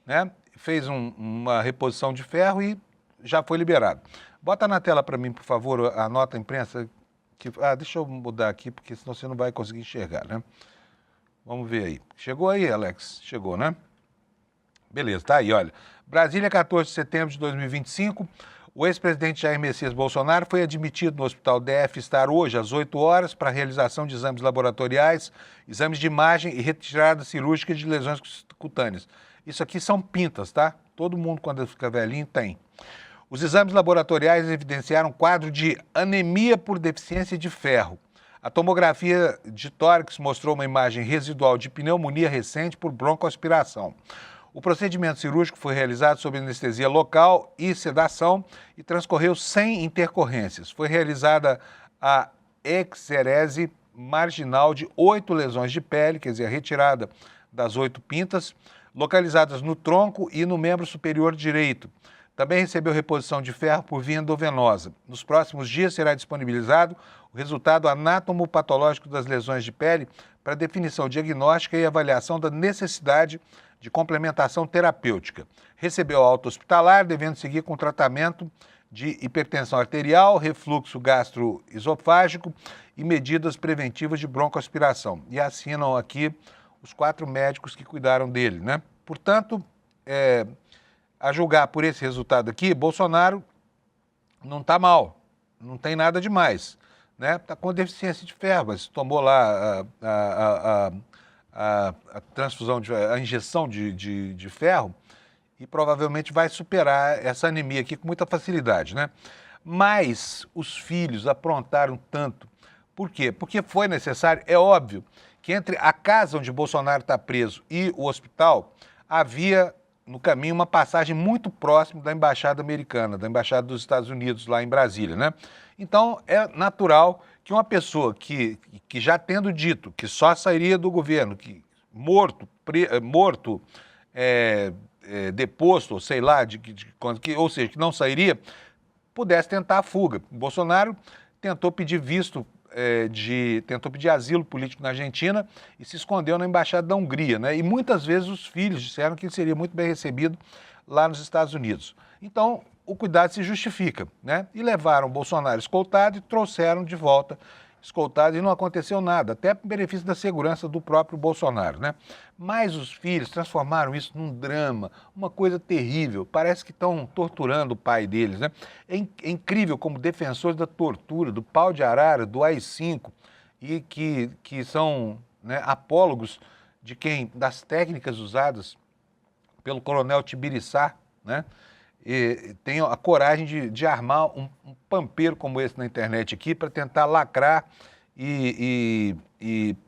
né? Fez uma reposição de ferro e já foi liberado. Bota na tela para mim, por favor, a nota imprensa. Deixa eu mudar aqui, porque senão você não vai conseguir enxergar, né? Vamos ver aí. Chegou aí, Alex? Chegou, né? Beleza, tá aí, olha. Brasília, 14 de setembro de 2025. O ex-presidente Jair Messias Bolsonaro foi admitido no Hospital DF Star hoje, às 8 horas, para realização de exames laboratoriais, exames de imagem e retirada cirúrgica de lesões cutâneas. Isso aqui são pintas, tá? Todo mundo, quando fica velhinho, tem. Os exames laboratoriais evidenciaram um quadro de anemia por deficiência de ferro. A tomografia de tórax mostrou uma imagem residual de pneumonia recente por broncoaspiração. O procedimento cirúrgico foi realizado sob anestesia local e sedação e transcorreu sem intercorrências. Foi realizada a exerese marginal de 8 lesões de pele, quer dizer, a retirada das 8 pintas, localizadas no tronco e no membro superior direito. Também recebeu reposição de ferro por via endovenosa. Nos próximos dias será disponibilizado o resultado anatomopatológico das lesões de pele para definição diagnóstica e avaliação da necessidade de complementação terapêutica. Recebeu alta hospitalar, devendo seguir com tratamento de hipertensão arterial, refluxo gastroesofágico e medidas preventivas de broncoaspiração. E assinam aqui os 4 médicos que cuidaram dele, né? Portanto, a julgar por esse resultado aqui, Bolsonaro não está mal, não tem nada demais, né? Está com deficiência de ferro, mas tomou lá a transfusão, a injeção de ferro e provavelmente vai superar essa anemia aqui com muita facilidade, né? Mas os filhos aprontaram tanto. Por quê? Porque foi necessário, é óbvio, que entre a casa onde Bolsonaro está preso e o hospital havia no caminho uma passagem muito próxima da embaixada americana, da embaixada dos Estados Unidos lá em Brasília, né? Então é natural que uma pessoa que já tendo dito que só sairia do governo, que morto, deposto, ou sei lá, ou seja, que não sairia, pudesse tentar a fuga. Bolsonaro tentou pedir visto, tentou pedir asilo político na Argentina e se escondeu na embaixada da Hungria, né? E muitas vezes os filhos disseram que ele seria muito bem recebido lá nos Estados Unidos. Então, o cuidado se justifica, né? E levaram Bolsonaro escoltado e trouxeram de volta escoltado e não aconteceu nada, até em benefício da segurança do próprio Bolsonaro, né? Mas os filhos transformaram isso num drama, uma coisa terrível. Parece que estão torturando o pai deles, né? É incrível como defensores da tortura, do pau de arara, do AI-5, e que são, né, apólogos das técnicas usadas pelo coronel Tibiriçá, né? E tem a coragem de armar um pampeiro como esse na internet aqui para tentar lacrar e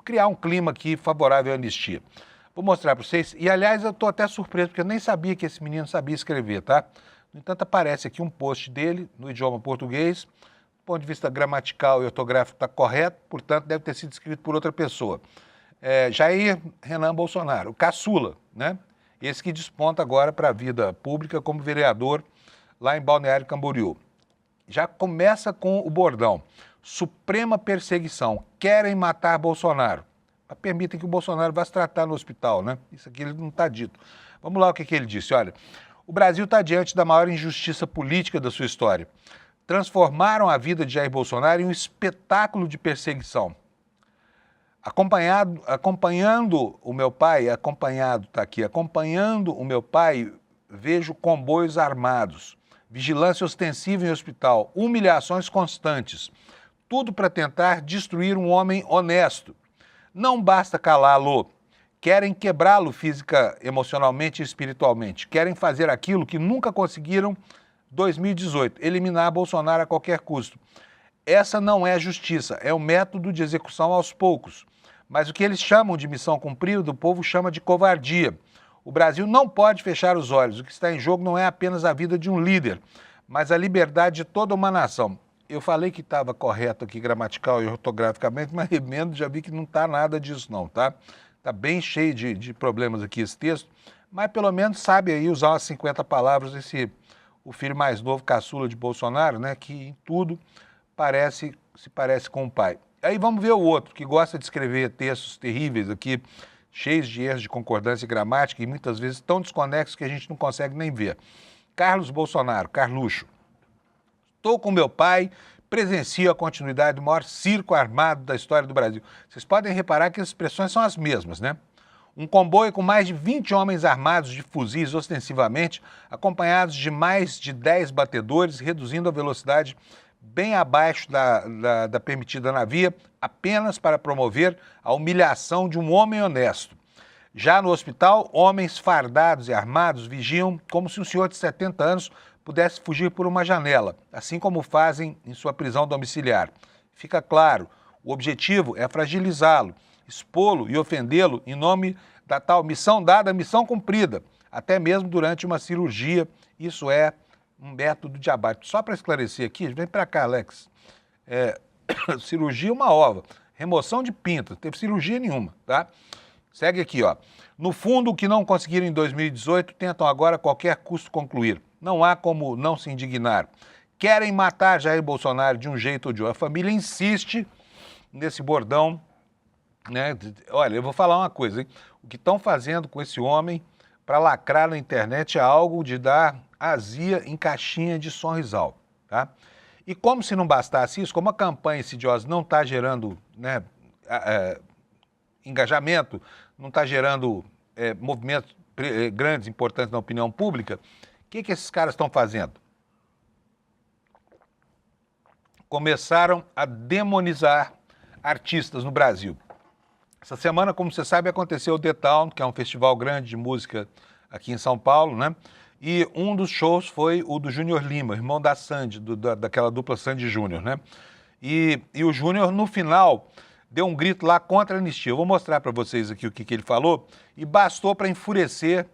criar um clima aqui favorável à anistia. Vou mostrar para vocês, e aliás eu estou até surpreso, porque eu nem sabia que esse menino sabia escrever, tá? No entanto, aparece aqui um post dele no idioma português, do ponto de vista gramatical e ortográfico está correto, portanto deve ter sido escrito por outra pessoa. Jair Renan Bolsonaro, o caçula, né? Esse que desponta agora para a vida pública como vereador lá em Balneário Camboriú. Já começa com o bordão: suprema perseguição, querem matar Bolsonaro. Mas permitem que o Bolsonaro vá se tratar no hospital, né? Isso aqui ele não está dito. Vamos lá o que ele disse, olha: o Brasil está diante da maior injustiça política da sua história. Transformaram a vida de Jair Bolsonaro em um espetáculo de perseguição. Acompanhando o meu pai, acompanhando o meu pai, vejo comboios armados, vigilância ostensiva em hospital, humilhações constantes, tudo para tentar destruir um homem honesto. Não basta calá-lo, querem quebrá-lo física, emocionalmente e espiritualmente, querem fazer aquilo que nunca conseguiram em 2018, eliminar Bolsonaro a qualquer custo. Essa não é justiça, é um método de execução aos poucos. Mas o que eles chamam de missão cumprida, o povo chama de covardia. O Brasil não pode fechar os olhos. O que está em jogo não é apenas a vida de um líder, mas a liberdade de toda uma nação. Eu falei que estava correto aqui gramatical e ortograficamente, mas remendo, já vi que não está nada disso não, tá? Está bem cheio de problemas aqui esse texto, mas pelo menos sabe aí usar umas 50 palavras o filho mais novo, caçula de Bolsonaro, né, que em tudo se parece com o pai. Aí vamos ver o outro, que gosta de escrever textos terríveis aqui, cheios de erros de concordância e gramática e muitas vezes tão desconexos que a gente não consegue nem ver. Carlos Bolsonaro, Carluxo. Estou com meu pai, presencio a continuidade do maior circo armado da história do Brasil. Vocês podem reparar que as expressões são as mesmas, né? Um comboio com mais de 20 homens armados de fuzis ostensivamente, acompanhados de mais de 10 batedores, reduzindo a velocidade bem abaixo da permitida na via, apenas para promover a humilhação de um homem honesto. Já no hospital, homens fardados e armados vigiam como se um senhor de 70 anos pudesse fugir por uma janela, assim como fazem em sua prisão domiciliar. Fica claro, o objetivo é fragilizá-lo, expô-lo e ofendê-lo em nome da tal missão dada, missão cumprida, até mesmo durante uma cirurgia. Isso é um método de abate. Só para esclarecer aqui, vem para cá, Alex. Cirurgia é uma ova. Remoção de pinto, não teve cirurgia nenhuma, tá? Segue aqui, ó. No fundo, o que não conseguiram em 2018, tentam agora a qualquer custo concluir. Não há como não se indignar. Querem matar Jair Bolsonaro de um jeito ou de outro. A família insiste nesse bordão, né? Olha, eu vou falar uma coisa, hein? O que estão fazendo com esse homem para lacrar na internet é algo de dar azia em caixinha de Sonrisal, tá? E como se não bastasse isso, como a campanha insidiosa não está gerando, né, engajamento, não está gerando movimentos grandes, importantes na opinião pública, o que esses caras estão fazendo? Começaram a demonizar artistas no Brasil. Essa semana, como você sabe, aconteceu o The Town, que é um festival grande de música aqui em São Paulo, né? E um dos shows foi o do Júnior Lima, irmão da Sandy, daquela dupla Sandy Júnior, né? E o Júnior, no final, deu um grito lá contra a anistia. Eu vou mostrar para vocês aqui o que ele falou, e bastou para enfurecer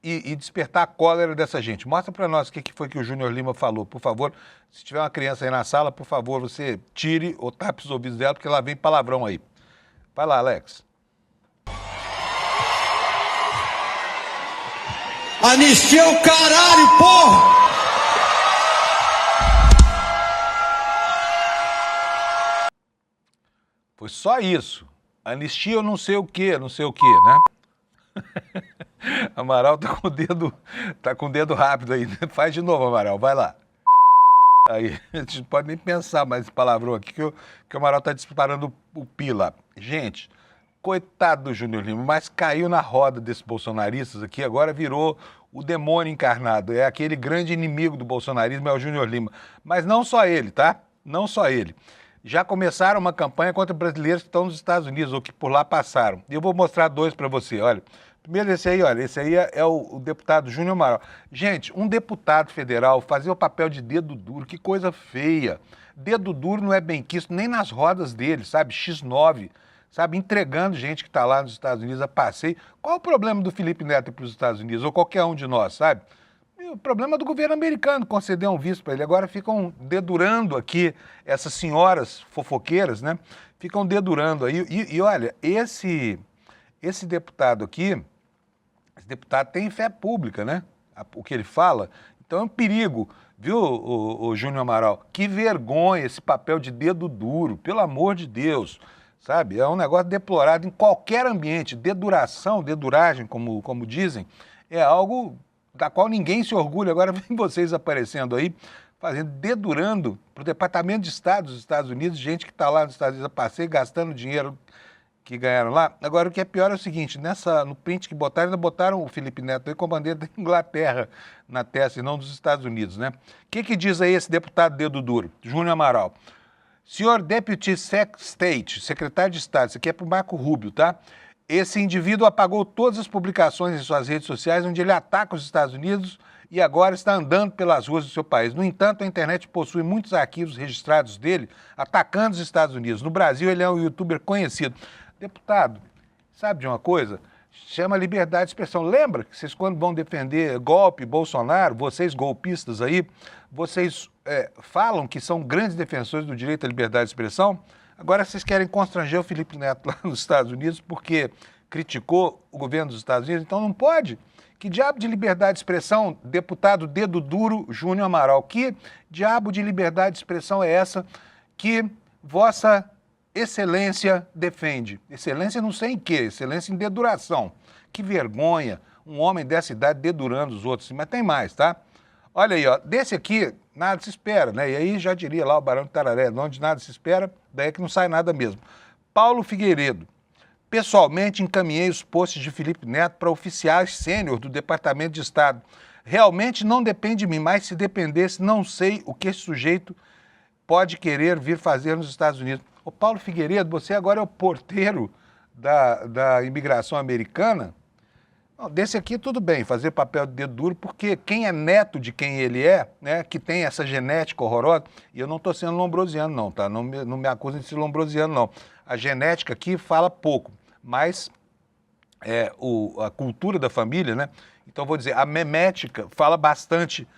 e despertar a cólera dessa gente. Mostra para nós o que foi que o Júnior Lima falou, por favor. Se tiver uma criança aí na sala, por favor, você tire ou tape os ouvidos dela, porque lá vem palavrão aí. Vai lá, Alex. Anistia o caralho, porra! Foi só isso. Anistia eu não sei o quê, né? Amaral tá com o dedo rápido aí. Faz de novo, Amaral, vai lá. Aí, a gente não pode nem pensar mais esse palavrão aqui, que o Amaral tá disparando o pi lá. Gente, coitado do Júnior Lima, mas caiu na roda desses bolsonaristas aqui, agora virou o demônio encarnado. É aquele grande inimigo do bolsonarismo, é o Júnior Lima. Mas não só ele, tá? Não só ele. Já começaram uma campanha contra brasileiros que estão nos Estados Unidos ou que por lá passaram. E eu vou mostrar dois para você, olha. Primeiro esse aí, olha, esse aí é o deputado Júnior Amaral. Gente, um deputado federal fazer o papel de dedo duro, que coisa feia. Dedo duro não é bem quisto nem nas rodas dele, sabe? X9, sabe? Entregando gente que está lá nos Estados Unidos a passeio. Qual o problema do Felipe Neto ir para os Estados Unidos, ou qualquer um de nós, sabe? O problema é do governo americano conceder um visto para ele. Agora ficam dedurando aqui essas senhoras fofoqueiras, né? Ficam dedurando aí. E olha, esse deputado aqui, esse deputado tem fé pública, né? O que ele fala. Então é um perigo, viu, o Júnior Amaral? Que vergonha esse papel de dedo duro, pelo amor de Deus, sabe? É um negócio deplorável em qualquer ambiente. Deduragem, como dizem, é algo da qual ninguém se orgulha. Agora vem vocês aparecendo aí, dedurando para o Departamento de Estado dos Estados Unidos, gente que está lá nos Estados Unidos a passeio, gastando dinheiro que ganharam lá. Agora, o que é pior é o seguinte, no print que botaram, ainda botaram o Felipe Neto aí com a bandeira da Inglaterra na testa e não dos Estados Unidos, né? O que diz aí esse deputado dedo duro, Júnior Amaral? Senhor Deputy State, secretário de Estado, isso aqui é para o Marco Rubio, tá? Esse indivíduo apagou todas as publicações em suas redes sociais onde ele ataca os Estados Unidos e agora está andando pelas ruas do seu país. No entanto, a internet possui muitos arquivos registrados dele atacando os Estados Unidos. No Brasil, ele é um youtuber conhecido. Deputado, sabe de uma coisa? Chama liberdade de expressão. Lembra que vocês, quando vão defender golpe, Bolsonaro, vocês golpistas aí, vocês falam que são grandes defensores do direito à liberdade de expressão? Agora vocês querem constranger o Felipe Neto lá nos Estados Unidos porque criticou o governo dos Estados Unidos? Então não pode. Que diabo de liberdade de expressão, deputado dedo duro Júnior Amaral? Que diabo de liberdade de expressão é essa que Vossa Excelência defende? Excelência não sei em quê, excelência em deduração. Que vergonha, um homem dessa idade dedurando os outros. Mas tem mais, tá? Olha aí, ó, desse aqui nada se espera, né? E aí já diria lá o Barão de Tararé, onde nada se espera, daí é que não sai nada mesmo. Paulo Figueiredo. Pessoalmente encaminhei os posts de Felipe Neto para oficiais sênior do Departamento de Estado. Realmente não depende de mim, mas se dependesse, não sei o que esse sujeito pode querer vir fazer nos Estados Unidos. Ô Paulo Figueiredo, você agora é o porteiro da imigração americana? Não, desse aqui tudo bem, fazer papel de dedo duro, porque quem é neto de quem ele é, né, que tem essa genética horrorosa, e eu não estou sendo lombrosiano não, tá? Não me acusem de ser lombrosiano não. A genética aqui fala pouco, mas a cultura da família, né? Então vou dizer, a memética fala bastante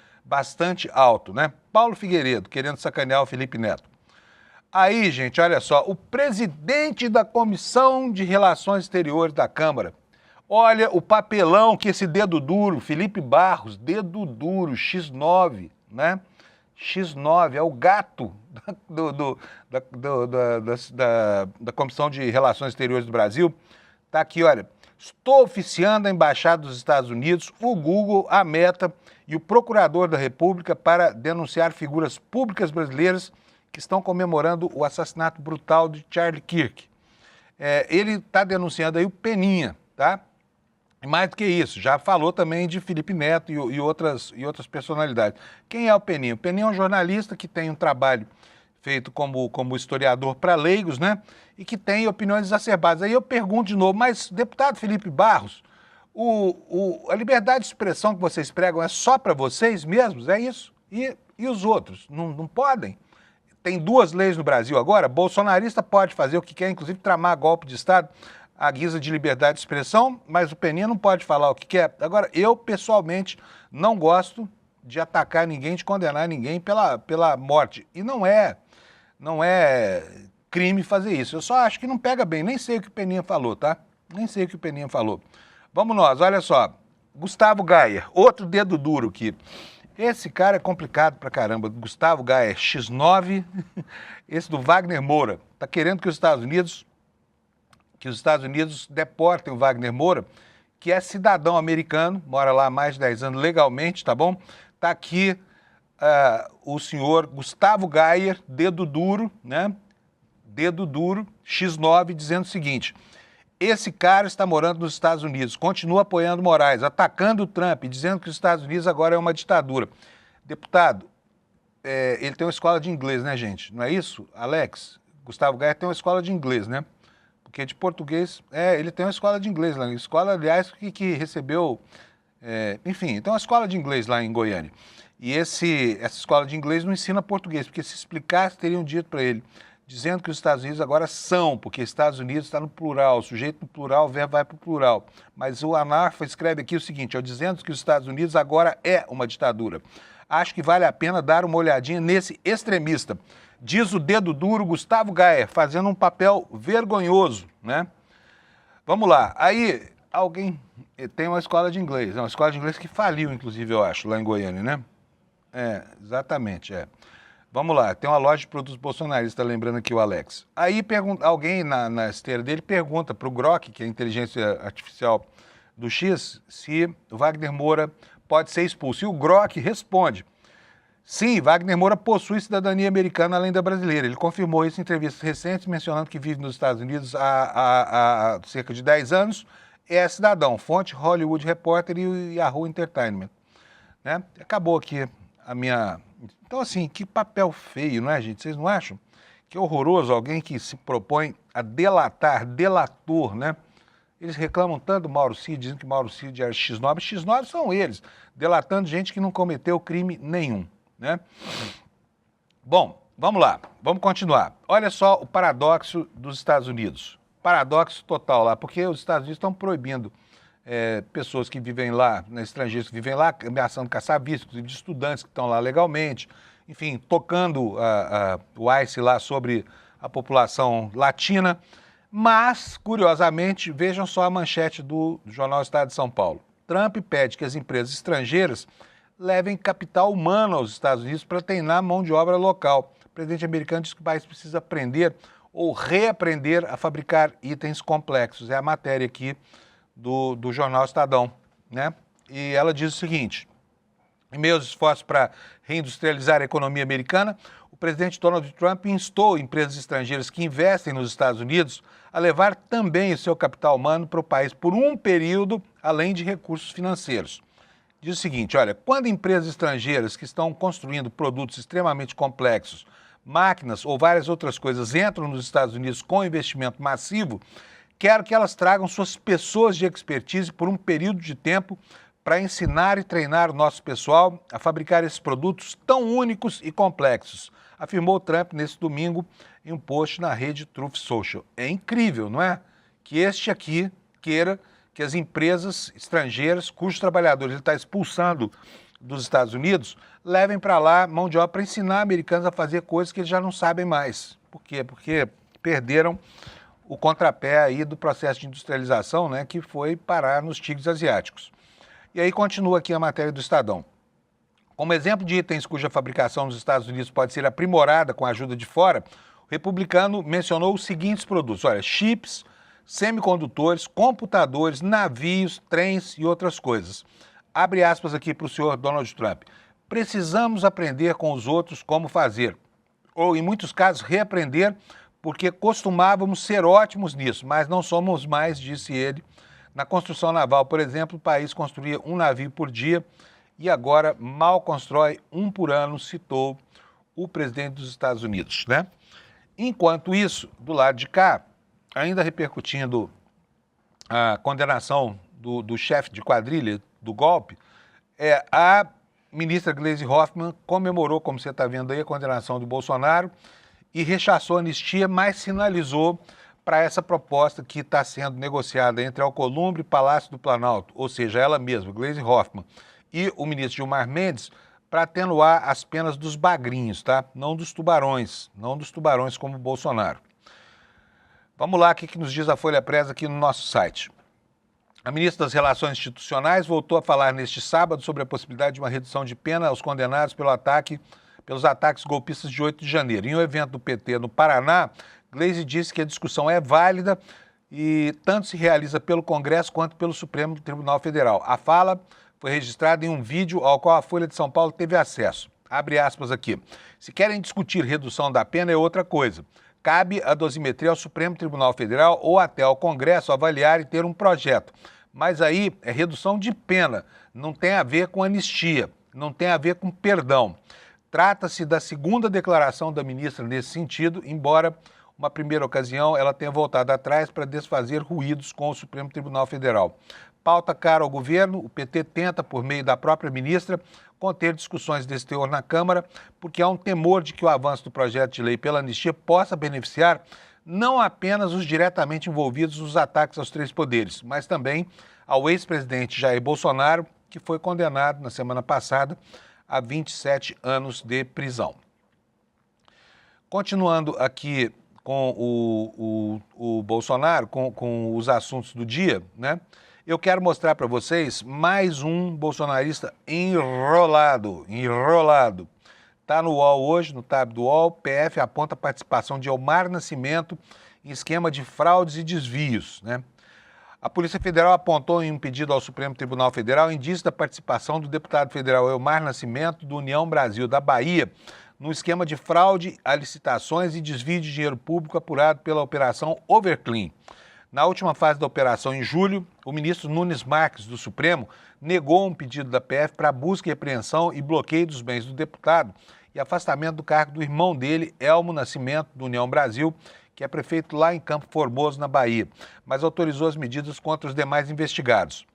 alto, né? Paulo Figueiredo, querendo sacanear o Felipe Neto. Aí, gente, olha só, o presidente da Comissão de Relações Exteriores da Câmara, olha o papelão que esse dedo duro, Felipe Barros, dedo duro, X9, né? X9 é o gato da Comissão de Relações Exteriores do Brasil. Tá aqui, olha. Estou oficiando a Embaixada dos Estados Unidos, o Google, a Meta e o Procurador da República para denunciar figuras públicas brasileiras que estão comemorando o assassinato brutal de Charlie Kirk. Ele está denunciando aí o Peninha, tá? E mais do que isso, já falou também de Felipe Neto e outras personalidades. Quem é o Peninha? O Peninha é um jornalista que tem um trabalho feito como historiador para leigos, né? E que tem opiniões exacerbadas. Aí eu pergunto de novo, mas, deputado Felipe Barros, a liberdade de expressão que vocês pregam é só para vocês mesmos? É isso? E os outros? Não podem? Tem 2 leis no Brasil agora, bolsonarista pode fazer o que quer, inclusive tramar golpe de Estado à guisa de liberdade de expressão, mas o Peninha não pode falar o que quer. Agora, eu, pessoalmente, não gosto de atacar ninguém, de condenar ninguém pela morte. E não é crime fazer isso. Eu só acho que não pega bem. Nem sei o que o Peninha falou, tá? Nem sei o que o Peninha falou. Vamos nós, olha só. Gustavo Gayer, outro dedo duro aqui. Esse cara é complicado pra caramba. Gustavo Gayer, X9. Esse do Wagner Moura. Tá querendo que os Estados Unidos deportem o Wagner Moura, que é cidadão americano, mora lá há mais de 10 anos legalmente, tá bom? Tá aqui o senhor Gustavo Gayer, dedo duro, né? Dedo duro, X9, dizendo o seguinte: esse cara está morando nos Estados Unidos, continua apoiando Moraes, atacando o Trump, dizendo que os Estados Unidos agora é uma ditadura. Deputado, ele tem uma escola de inglês, né, gente? Não é isso, Alex? Gustavo Gayer tem uma escola de inglês, né? Porque de português, ele tem uma escola de inglês lá, escola, aliás, que recebeu, enfim, tem uma escola de inglês lá em Goiânia. E essa escola de inglês não ensina português, porque se explicasse, teriam dito para ele, dizendo que os Estados Unidos agora são, porque Estados Unidos está no plural, o sujeito no plural, o verbo vai para o plural. Mas o Anarfa escreve aqui o seguinte, dizendo que os Estados Unidos agora é uma ditadura. Acho que vale a pena dar uma olhadinha nesse extremista. Diz o dedo duro Gustavo Gayer, fazendo um papel vergonhoso, né? Vamos lá. Aí, alguém tem uma escola de inglês, uma escola de inglês que faliu, inclusive, eu acho, lá em Goiânia, né? Exatamente. Vamos lá, tem uma loja de produtos bolsonaristas, lembrando aqui o Alex. Aí alguém na esteira dele pergunta para o Grok, que é a inteligência artificial do X, se o Wagner Moura pode ser expulso. E o Grok responde: sim, Wagner Moura possui cidadania americana além da brasileira. Ele confirmou isso em entrevistas recentes, mencionando que vive nos Estados Unidos há cerca de 10 anos. É cidadão. Fonte Hollywood Reporter e o Yahoo Entertainment. Né? Acabou aqui a minha... Então, assim, que papel feio, não é, gente? Vocês não acham? Que horroroso alguém que se propõe a delator, né? Eles reclamam tanto do Mauro Cid, dizendo que Mauro Cid era X9. X9 são eles, delatando gente que não cometeu crime nenhum, né? Bom, vamos lá, vamos continuar. Olha só o paradoxo dos Estados Unidos. Paradoxo total lá, porque os Estados Unidos estão proibindo pessoas que vivem lá, estrangeiros que vivem lá, ameaçando caçar vistos, de estudantes que estão lá legalmente, enfim, tocando o ICE lá sobre a população latina. Mas, curiosamente, vejam só a manchete do Jornal Estado de São Paulo. Trump pede que as empresas estrangeiras levem capital humano aos Estados Unidos para treinar mão de obra local. O presidente americano diz que o país precisa aprender ou reaprender a fabricar itens complexos. É a matéria aqui do Jornal Estadão, né? E ela diz o seguinte: em meio aos esforços para reindustrializar a economia americana, o presidente Donald Trump instou empresas estrangeiras que investem nos Estados Unidos a levar também o seu capital humano para o país por um período, além de recursos financeiros. Diz o seguinte, olha, quando empresas estrangeiras que estão construindo produtos extremamente complexos, máquinas ou várias outras coisas entram nos Estados Unidos com investimento massivo, quero que elas tragam suas pessoas de expertise por um período de tempo para ensinar e treinar o nosso pessoal a fabricar esses produtos tão únicos e complexos, afirmou Trump nesse domingo em um post na rede Truth Social. É incrível, não é? Que este aqui queira que as empresas estrangeiras, cujos trabalhadores ele está expulsando dos Estados Unidos levem para lá mão de obra para ensinar americanos a fazer coisas que eles já não sabem mais. Por quê? Porque perderam o contrapé aí do processo de industrialização, né, que foi parar nos tigres asiáticos. E aí continua aqui a matéria do Estadão. Como exemplo de itens cuja fabricação nos Estados Unidos pode ser aprimorada com a ajuda de fora, o republicano mencionou os seguintes produtos: olha, chips, semicondutores, computadores, navios, trens e outras coisas. Abre aspas aqui para o senhor Donald Trump. Precisamos aprender com os outros como fazer, ou em muitos casos reaprender, porque costumávamos ser ótimos nisso, mas não somos mais, disse ele. Na construção naval, por exemplo, o país construía um navio por dia e agora mal constrói um por ano, citou o presidente dos Estados Unidos, né? Enquanto isso, do lado de cá, ainda repercutindo a condenação do chefe de quadrilha do golpe, a ministra Gleisi Hoffmann comemorou, como você está vendo aí, a condenação do Bolsonaro e rechaçou a anistia, mas sinalizou para essa proposta que está sendo negociada entre Alcolumbre e Palácio do Planalto, ou seja, ela mesma, Gleisi Hoffmann, e o ministro Gilmar Mendes, para atenuar as penas dos bagrinhos, tá? Não dos tubarões como o Bolsonaro. Vamos lá, o que nos diz a Folha Press aqui no nosso site. A ministra das Relações Institucionais voltou a falar neste sábado sobre a possibilidade de uma redução de pena aos condenados pelos ataques golpistas de 8 de janeiro. Em um evento do PT no Paraná, Gleisi disse que a discussão é válida e tanto se realiza pelo Congresso quanto pelo Supremo Tribunal Federal. A fala foi registrada em um vídeo ao qual a Folha de São Paulo teve acesso. Abre aspas aqui. Se querem discutir redução da pena é outra coisa. Cabe a dosimetria ao Supremo Tribunal Federal ou até ao Congresso avaliar e ter um projeto. Mas aí é redução de pena, não tem a ver com anistia, não tem a ver com perdão. Trata-se da segunda declaração da ministra nesse sentido, embora uma primeira ocasião ela tenha voltado atrás para desfazer ruídos com o Supremo Tribunal Federal. Pauta cara ao governo, o PT tenta, por meio da própria ministra, conter discussões desse teor na Câmara, porque há um temor de que o avanço do projeto de lei pela anistia possa beneficiar não apenas os diretamente envolvidos nos ataques aos três poderes, mas também ao ex-presidente Jair Bolsonaro, que foi condenado na semana passada a 27 anos de prisão. Continuando aqui com o Bolsonaro, com os assuntos do dia, né? Eu quero mostrar para vocês mais um bolsonarista enrolado. Está no UOL hoje, no tab do UOL, PF aponta a participação de Elmar Nascimento em esquema de fraudes e desvios, né? A Polícia Federal apontou em um pedido ao Supremo Tribunal Federal indício da participação do deputado federal Elmar Nascimento, do União Brasil da Bahia, no esquema de fraude a licitações e desvio de dinheiro público apurado pela Operação Overclean. Na última fase da operação, em julho, o ministro Nunes Marques, do Supremo, negou um pedido da PF para busca e apreensão e bloqueio dos bens do deputado e afastamento do cargo do irmão dele, Elmo Nascimento, do União Brasil, que é prefeito lá em Campo Formoso, na Bahia, mas autorizou as medidas contra os demais investigados.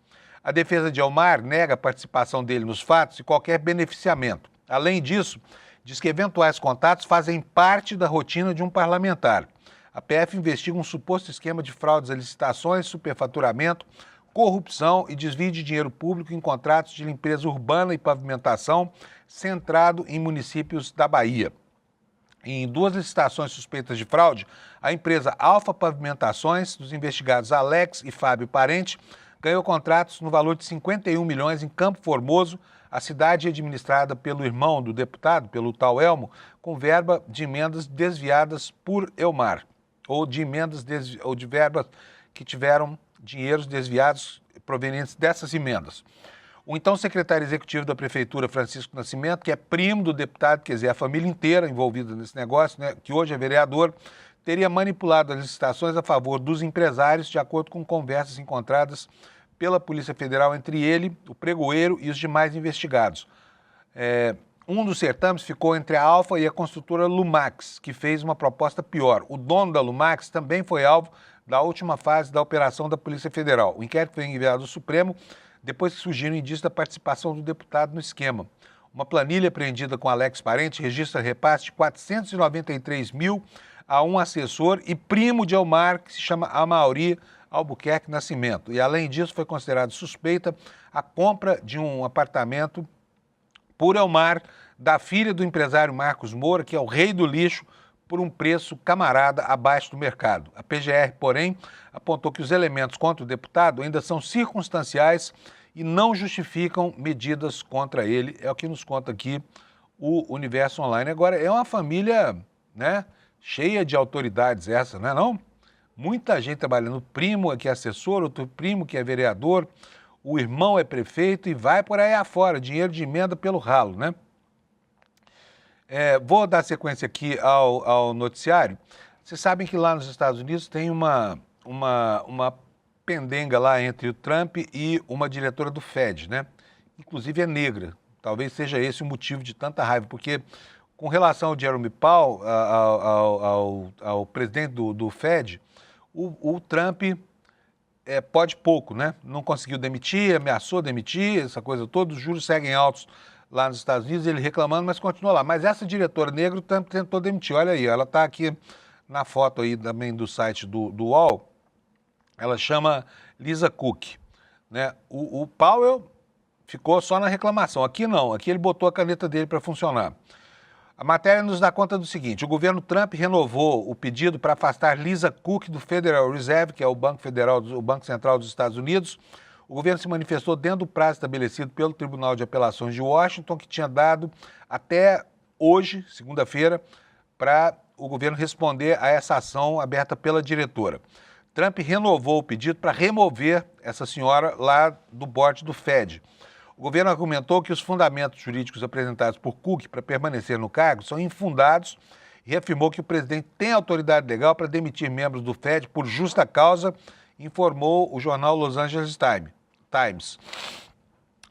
A defesa de Elmar nega a participação dele nos fatos e qualquer beneficiamento. Além disso, diz que eventuais contatos fazem parte da rotina de um parlamentar. A PF investiga um suposto esquema de fraudes a licitações, superfaturamento, corrupção e desvio de dinheiro público em contratos de limpeza urbana e pavimentação centrado em municípios da Bahia. Em 2 licitações suspeitas de fraude, a empresa Alfa Pavimentações, dos investigados Alex e Fábio Parente, ganhou contratos no valor de 51 milhões em Campo Formoso, a cidade administrada pelo irmão do deputado, pelo tal Elmo, com verba de emendas desviadas por Elmar, ou de verbas que tiveram dinheiros desviados provenientes dessas emendas. O então secretário executivo da Prefeitura, Francisco Nascimento, que é primo do deputado, quer dizer, a família inteira envolvida nesse negócio, né, que hoje é vereador, teria manipulado as licitações a favor dos empresários, de acordo com conversas encontradas pela Polícia Federal entre ele, o pregoeiro e os demais investigados. Um dos certames ficou entre a Alfa e a construtora Lumax, que fez uma proposta pior. O dono da Lumax também foi alvo da última fase da operação da Polícia Federal. O inquérito foi enviado ao Supremo depois que surgiram indícios da participação do deputado no esquema. Uma planilha apreendida com Alex Parente registra repasse de 493 mil a um assessor e primo de Elmar, que se chama Amauri Albuquerque Nascimento. E, além disso, foi considerada suspeita a compra de um apartamento por Elmar, da filha do empresário Marcos Moura, que é o rei do lixo, por um preço camarada abaixo do mercado. A PGR, porém, apontou que os elementos contra o deputado ainda são circunstanciais e não justificam medidas contra ele. É o que nos conta aqui o Universo Online. Agora, é uma família, né, cheia de autoridades essa, não é não? Muita gente trabalhando. O primo que é assessor, outro primo que é vereador, o irmão é prefeito e vai por aí afora, dinheiro de emenda pelo ralo, né? Vou dar sequência aqui ao noticiário. Vocês sabem que lá nos Estados Unidos tem uma pendenga lá entre o Trump e uma diretora do Fed, né? Inclusive é negra. Talvez seja esse o motivo de tanta raiva, porque com relação ao Jerome Powell, ao presidente do Fed, o Trump pode pouco, né? Não conseguiu demitir, ameaçou demitir, essa coisa toda, os juros seguem altos lá nos Estados Unidos, ele reclamando, mas continua lá. Mas essa diretora negra, o Trump tentou demitir. Olha aí, ela está aqui na foto aí também do site do UOL. Ela chama Lisa Cook, né? O Powell ficou só na reclamação. Aqui não, aqui ele botou a caneta dele para funcionar. A matéria nos dá conta do seguinte: o governo Trump renovou o pedido para afastar Lisa Cook do Federal Reserve, que é o Banco Federal, o Banco Central dos Estados Unidos. O governo se manifestou dentro do prazo estabelecido pelo Tribunal de Apelações de Washington, que tinha dado até hoje, segunda-feira, para o governo responder a essa ação aberta pela diretora. Trump renovou o pedido para remover essa senhora lá do board do Fed. O governo argumentou que os fundamentos jurídicos apresentados por Cook para permanecer no cargo são infundados e afirmou que o presidente tem autoridade legal para demitir membros do Fed por justa causa, informou o jornal Los Angeles Times.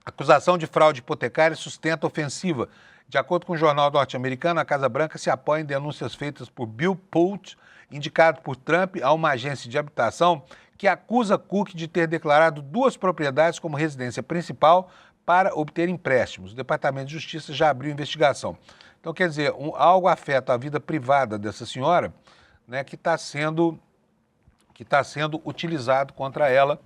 A acusação de fraude hipotecária sustenta ofensiva. De acordo com o jornal norte-americano, a Casa Branca se apoia em denúncias feitas por Bill Pulte, indicado por Trump a uma agência de habitação que acusa Cook de ter declarado 2 propriedades como residência principal para obter empréstimos. O Departamento de Justiça já abriu investigação. Então, quer dizer, algo afeta a vida privada dessa senhora, né, que está sendo utilizado contra ela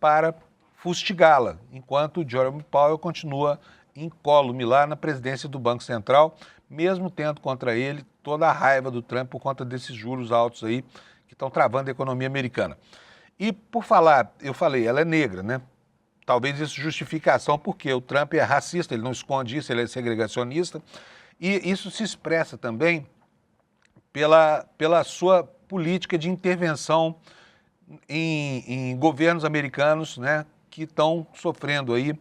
para fustigá-la, enquanto o Jerome Powell continua incólume lá na presidência do Banco Central, mesmo tendo contra ele toda a raiva do Trump por conta desses juros altos aí que estão travando a economia americana. E por falar, eu falei, ela é negra, né? Talvez isso justifique a ação, porque o Trump é racista, ele não esconde isso, ele é segregacionista, e isso se expressa também pela sua política de intervenção em governos americanos, né, que estão sofrendo aí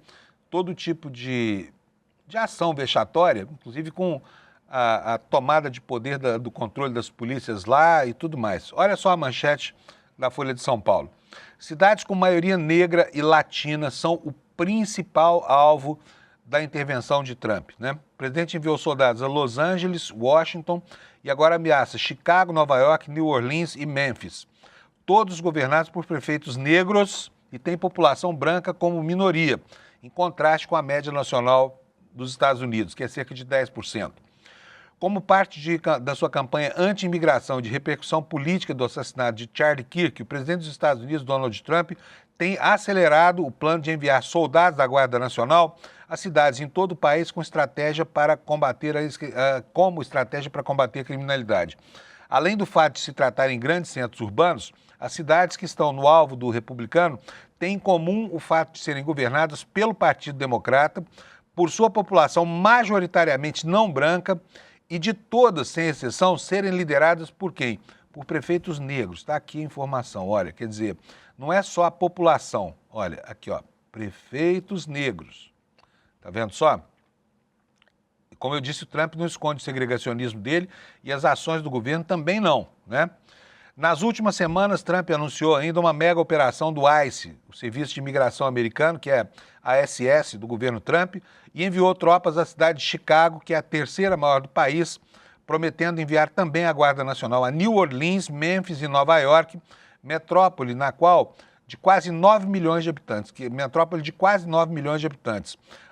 todo tipo de ação vexatória, inclusive com a tomada de poder do controle das polícias lá e tudo mais. Olha só a manchete da Folha de São Paulo. Cidades com maioria negra e latina são o principal alvo da intervenção de Trump, né? O presidente enviou soldados a Los Angeles, Washington e agora ameaça Chicago, Nova York, New Orleans e Memphis. Todos governados por prefeitos negros e têm população branca como minoria, em contraste com a média nacional dos Estados Unidos, que é cerca de 10%. Como parte da sua campanha anti-imigração e de repercussão política do assassinato de Charlie Kirk, o presidente dos Estados Unidos, Donald Trump, tem acelerado o plano de enviar soldados da Guarda Nacional a cidades em todo o país como estratégia para combater a criminalidade. Além do fato de se tratar em grandes centros urbanos, as cidades que estão no alvo do republicano têm em comum o fato de serem governadas pelo Partido Democrata, por sua população majoritariamente não branca e de todas, sem exceção, serem lideradas por quem? Por prefeitos negros. Está aqui a informação, olha, quer dizer, não é só a população, olha, aqui ó, prefeitos negros. Tá vendo só? Como eu disse, o Trump não esconde o segregacionismo dele e as ações do governo também não, né? Nas últimas semanas, Trump anunciou ainda uma mega operação do ICE, o Serviço de Imigração Americano, que é a SS do governo Trump, e enviou tropas à cidade de Chicago, que é a terceira maior do país, prometendo enviar também a Guarda Nacional a New Orleans, Memphis e Nova York, metrópole na qual de quase 9 milhões de habitantes,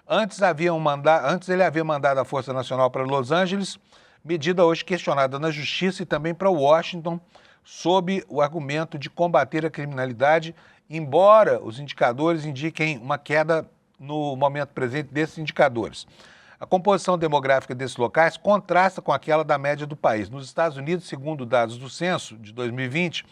Antes ele havia mandado a Força Nacional para Los Angeles, medida hoje questionada na Justiça e também para Washington, sob o argumento de combater a criminalidade, embora os indicadores indiquem uma queda no momento presente desses indicadores. A composição demográfica desses locais contrasta com aquela da média do país. Nos Estados Unidos, segundo dados do censo de 2020,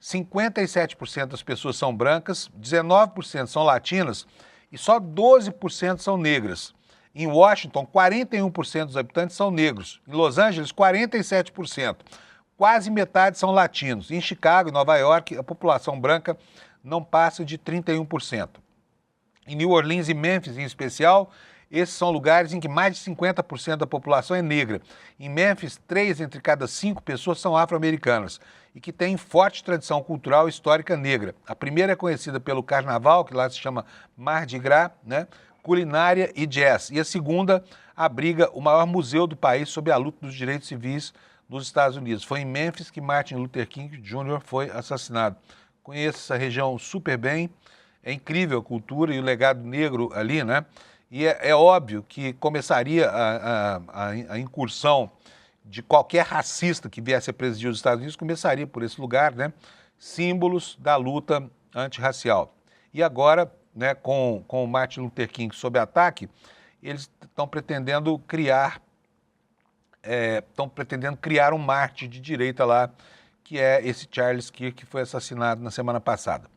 57% das pessoas são brancas, 19% são latinas e só 12% são negras. Em Washington, 41% dos habitantes são negros. Em Los Angeles, 47%. Quase metade são latinos. Em Chicago e Nova York, a população branca não passa de 31%. Em New Orleans e Memphis, em especial, esses são lugares em que mais de 50% da população é negra. Em Memphis, 3 entre cada 5 pessoas são afro-americanas e que têm forte tradição cultural e histórica negra. A primeira é conhecida pelo carnaval, que lá se chama Mardi Gras, né? Culinária e jazz. E a segunda abriga o maior museu do país sobre a luta dos direitos civis nos Estados Unidos. Foi em Memphis que Martin Luther King Jr. foi assassinado. Conheço essa região super bem, é incrível a cultura e o legado negro ali, né? E é óbvio que começaria a incursão de qualquer racista que viesse a presidir os Estados Unidos, começaria por esse lugar, né? Símbolos da luta antirracial. E agora, né, com o Martin Luther King sob ataque, eles estão pretendendo criar um mártir de direita lá, que é esse Charles Kirk, que foi assassinado na semana passada.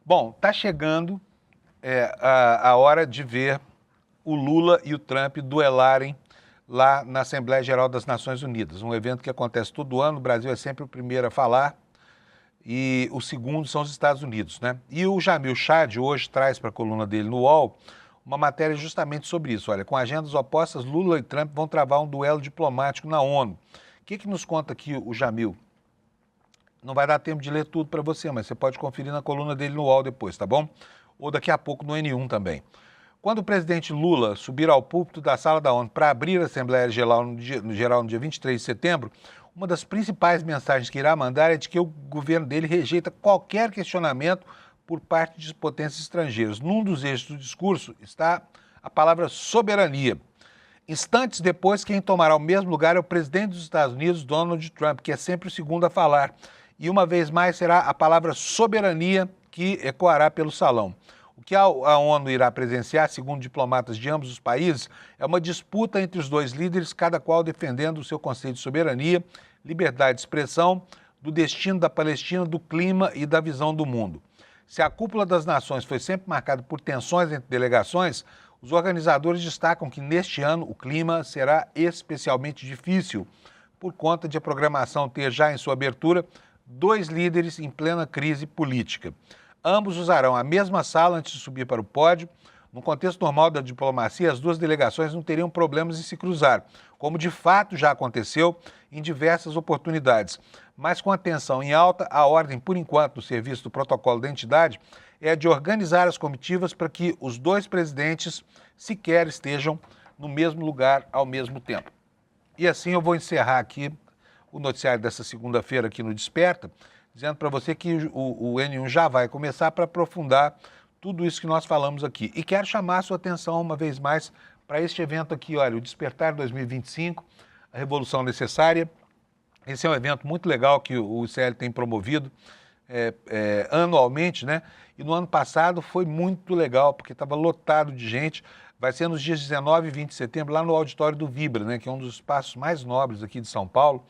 Bom, está chegando a hora de ver o Lula e o Trump duelarem lá na Assembleia Geral das Nações Unidas, um evento que acontece todo ano, o Brasil é sempre o primeiro a falar e o segundo são os Estados Unidos, né? E o Jamil Chad hoje traz para a coluna dele no UOL uma matéria justamente sobre isso. Olha, com agendas opostas, Lula e Trump vão travar um duelo diplomático na ONU. O que nos conta aqui o Jamil? Não vai dar tempo de ler tudo para você, mas você pode conferir na coluna dele no UOL depois, tá bom? Ou daqui a pouco no N1 também. Quando o presidente Lula subir ao púlpito da sala da ONU para abrir a Assembleia Geral no dia 23 de setembro, uma das principais mensagens que irá mandar é de que o governo dele rejeita qualquer questionamento por parte de potências estrangeiras. Num dos eixos do discurso está a palavra soberania. Instantes depois, quem tomará o mesmo lugar é o presidente dos Estados Unidos, Donald Trump, que é sempre o segundo a falar. E uma vez mais será a palavra soberania que ecoará pelo salão. O que a ONU irá presenciar, segundo diplomatas de ambos os países, é uma disputa entre os dois líderes, cada qual defendendo o seu conceito de soberania, liberdade de expressão, do destino da Palestina, do clima e da visão do mundo. Se a cúpula das nações foi sempre marcada por tensões entre delegações, os organizadores destacam que neste ano o clima será especialmente difícil, por conta de a programação ter já em sua abertura 2 líderes em plena crise política. Ambos usarão a mesma sala antes de subir para o pódio. No contexto normal da diplomacia, as 2 delegações não teriam problemas em se cruzar, como de fato já aconteceu em diversas oportunidades. Mas com a tensão em alta, a ordem, por enquanto, do serviço do protocolo da entidade é a de organizar as comitivas para que os 2 presidentes sequer estejam no mesmo lugar ao mesmo tempo. E assim eu vou encerrar aqui o noticiário dessa segunda-feira aqui no Desperta, dizendo para você que o N1 já vai começar para aprofundar tudo isso que nós falamos aqui. E quero chamar a sua atenção uma vez mais para este evento aqui, olha, o Despertar 2025, a Revolução Necessária. Esse é um evento muito legal que o ICL tem promovido anualmente, né? E no ano passado foi muito legal, porque estava lotado de gente. Vai ser nos dias 19 e 20 de setembro, lá no auditório do Vibra, né? Que é um dos espaços mais nobres aqui de São Paulo.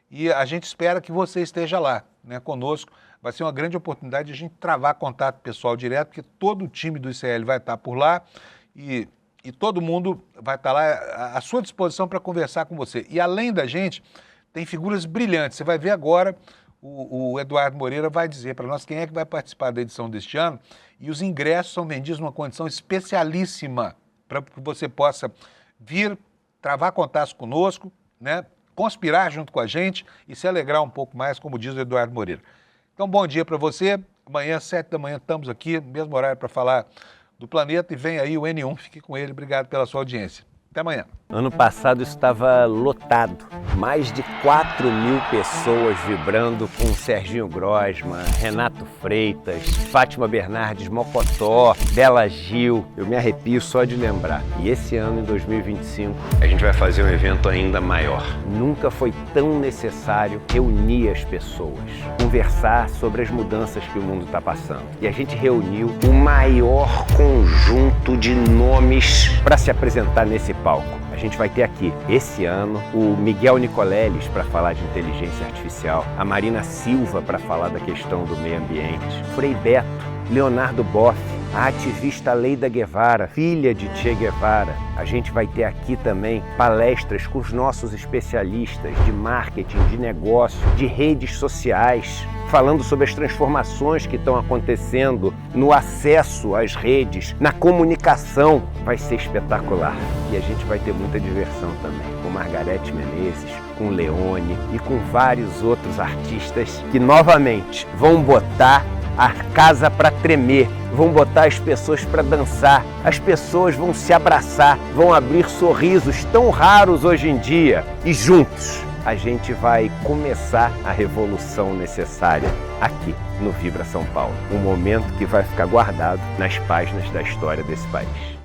E a gente espera que você esteja lá, né, conosco. Vai ser uma grande oportunidade de a gente travar contato pessoal direto, porque todo o time do ICL vai estar por lá e todo mundo vai estar lá à sua disposição para conversar com você. E além da gente, tem figuras brilhantes. Você vai ver agora, o Eduardo Moreira vai dizer para nós quem é que vai participar da edição deste ano. E os ingressos são vendidos numa condição especialíssima para que você possa vir, travar contato conosco, né? Conspirar junto com a gente e se alegrar um pouco mais, como diz o Eduardo Moreira. Então, bom dia para você. Amanhã, 7 da manhã, estamos aqui, mesmo horário para falar do planeta. E vem aí o N1, fique com ele. Obrigado pela sua audiência. Até amanhã. Ano passado estava lotado. Mais de 4.000 pessoas vibrando com Serginho Grosman, Renato Freitas, Fátima Bernardes Mocotó, Bela Gil. Eu me arrepio só de lembrar. E esse ano, em 2025, a gente vai fazer um evento ainda maior. Nunca foi tão necessário reunir as pessoas, conversar sobre as mudanças que o mundo está passando. E a gente reuniu o maior conjunto de nomes para se apresentar nesse palco. A gente vai ter aqui, esse ano, o Miguel Nicoleles para falar de inteligência artificial, a Marina Silva para falar da questão do meio ambiente, Frei Beto, Leonardo Boff, a ativista Leida Guevara, filha de Che Guevara. A gente vai ter aqui também palestras com os nossos especialistas de marketing, de negócio, de redes sociais, falando sobre as transformações que estão acontecendo no acesso às redes, na comunicação. Vai ser espetacular. E a gente vai ter muita diversão também, com Margareth Menezes, com Leone e com vários outros artistas que novamente vão botar a casa para tremer, vão botar as pessoas para dançar, as pessoas vão se abraçar, vão abrir sorrisos tão raros hoje em dia e juntos a gente vai começar a revolução necessária aqui no Vibra São Paulo. Um momento que vai ficar guardado nas páginas da história desse país.